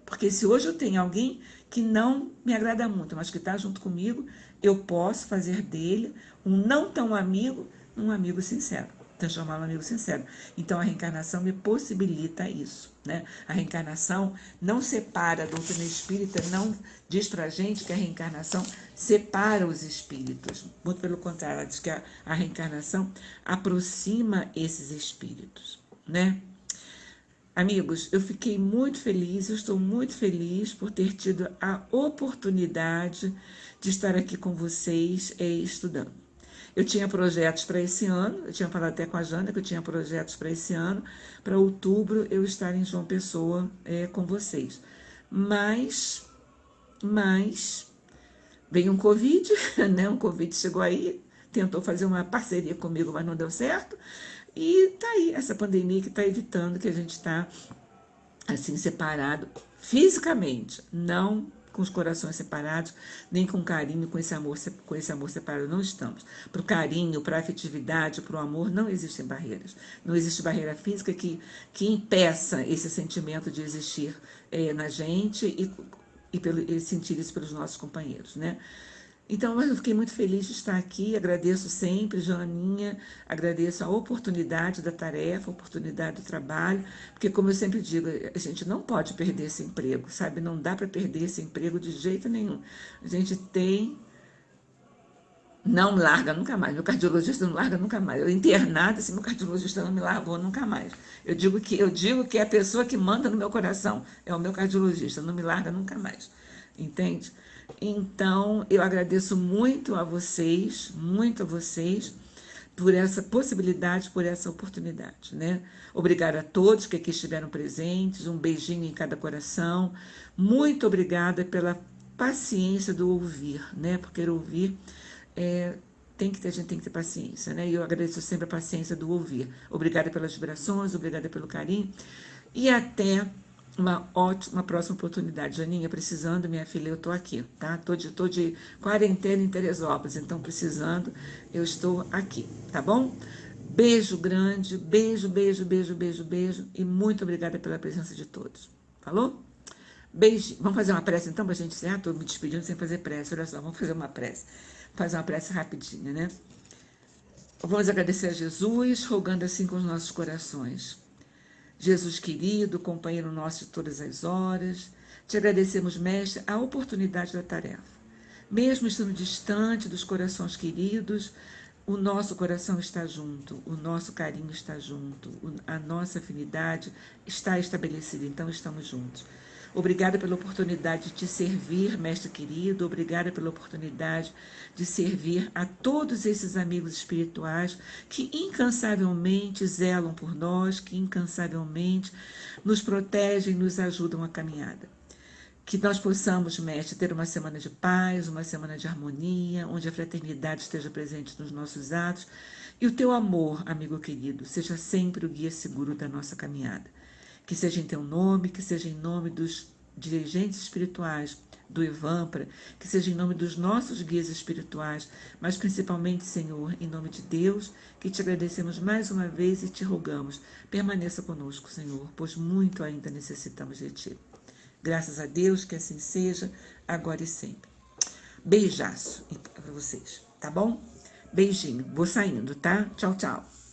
Porque se hoje eu tenho alguém que não me agrada muito, mas que está junto comigo, eu posso fazer dele um não tão amigo, um amigo sincero, transformá-lo em amigo sincero. Então a reencarnação me possibilita isso, né? A reencarnação não separa, a doutrina espírita não diz para a gente que a reencarnação separa os espíritos. Muito pelo contrário, ela diz que a reencarnação aproxima esses espíritos, né? Amigos, eu fiquei muito feliz, eu estou muito feliz por ter tido a oportunidade de estar aqui com vocês estudando. Eu tinha projetos para esse ano, eu tinha falado até com a Jana que eu tinha projetos para esse ano, para outubro eu estar em João Pessoa com vocês. Mas veio um Covid, né? Um Covid chegou aí, tentou fazer uma parceria comigo, mas não deu certo. E tá aí, essa pandemia que está evitando que a gente está assim separado fisicamente, não com os corações separados, nem com carinho, com esse amor separado, não estamos. Para o carinho, para a afetividade, para o amor, não existem barreiras. Não existe barreira física que impeça esse sentimento de existir na gente e sentir isso pelos nossos companheiros, né? Então, eu fiquei muito feliz de estar aqui, agradeço sempre, Joaninha, agradeço a oportunidade da tarefa, a oportunidade do trabalho, porque, como eu sempre digo, a gente não pode perder esse emprego, sabe? Não dá para perder esse emprego de jeito nenhum. A gente tem... Não larga nunca mais, meu cardiologista não larga nunca mais. Eu internada, assim, meu cardiologista não me largou nunca mais. Eu digo que é a pessoa que manda no meu coração, é o meu cardiologista, não me larga nunca mais, entende? Então, eu agradeço muito a vocês, por essa possibilidade, por essa oportunidade, né? Obrigada a todos que aqui estiveram presentes, um beijinho em cada coração. Muito obrigada pela paciência do ouvir, né? Porque ouvir a gente tem que ter paciência, né? E eu agradeço sempre a paciência do ouvir. Obrigada pelas vibrações, obrigada pelo carinho. E até uma próxima oportunidade. Janinha, precisando, minha filha, eu estou aqui, tá? Tô de quarentena em Teresópolis, então precisando, eu estou aqui, tá bom? Beijo grande, beijo, e muito obrigada pela presença de todos. Falou? Beijo. Vamos fazer uma prece então para a gente encerrar? Estou me despedindo sem fazer prece, olha só, vamos fazer uma prece. Fazer uma prece rapidinha, né? Vamos agradecer a Jesus, rogando assim com os nossos corações. Jesus querido, companheiro nosso de todas as horas, te agradecemos, Mestre, a oportunidade da tarefa. Mesmo estando distante dos corações queridos, o nosso coração está junto, o nosso carinho está junto, a nossa afinidade está estabelecida, então estamos juntos. Obrigada pela oportunidade de te servir, mestre querido. Obrigada pela oportunidade de servir a todos esses amigos espirituais que incansavelmente zelam por nós, que incansavelmente nos protegem, nos ajudam a caminhada. Que nós possamos, mestre, ter uma semana de paz, uma semana de harmonia, onde a fraternidade esteja presente nos nossos atos e o teu amor, amigo querido, seja sempre o guia seguro da nossa caminhada. Que seja em teu nome, que seja em nome dos dirigentes espirituais do Evampra, que seja em nome dos nossos guias espirituais, mas principalmente, Senhor, em nome de Deus, que te agradecemos mais uma vez e te rogamos, permaneça conosco, Senhor, pois muito ainda necessitamos de ti. Graças a Deus, que assim seja, agora e sempre. Beijaço para vocês, tá bom? Beijinho. Vou saindo, tá? Tchau, tchau.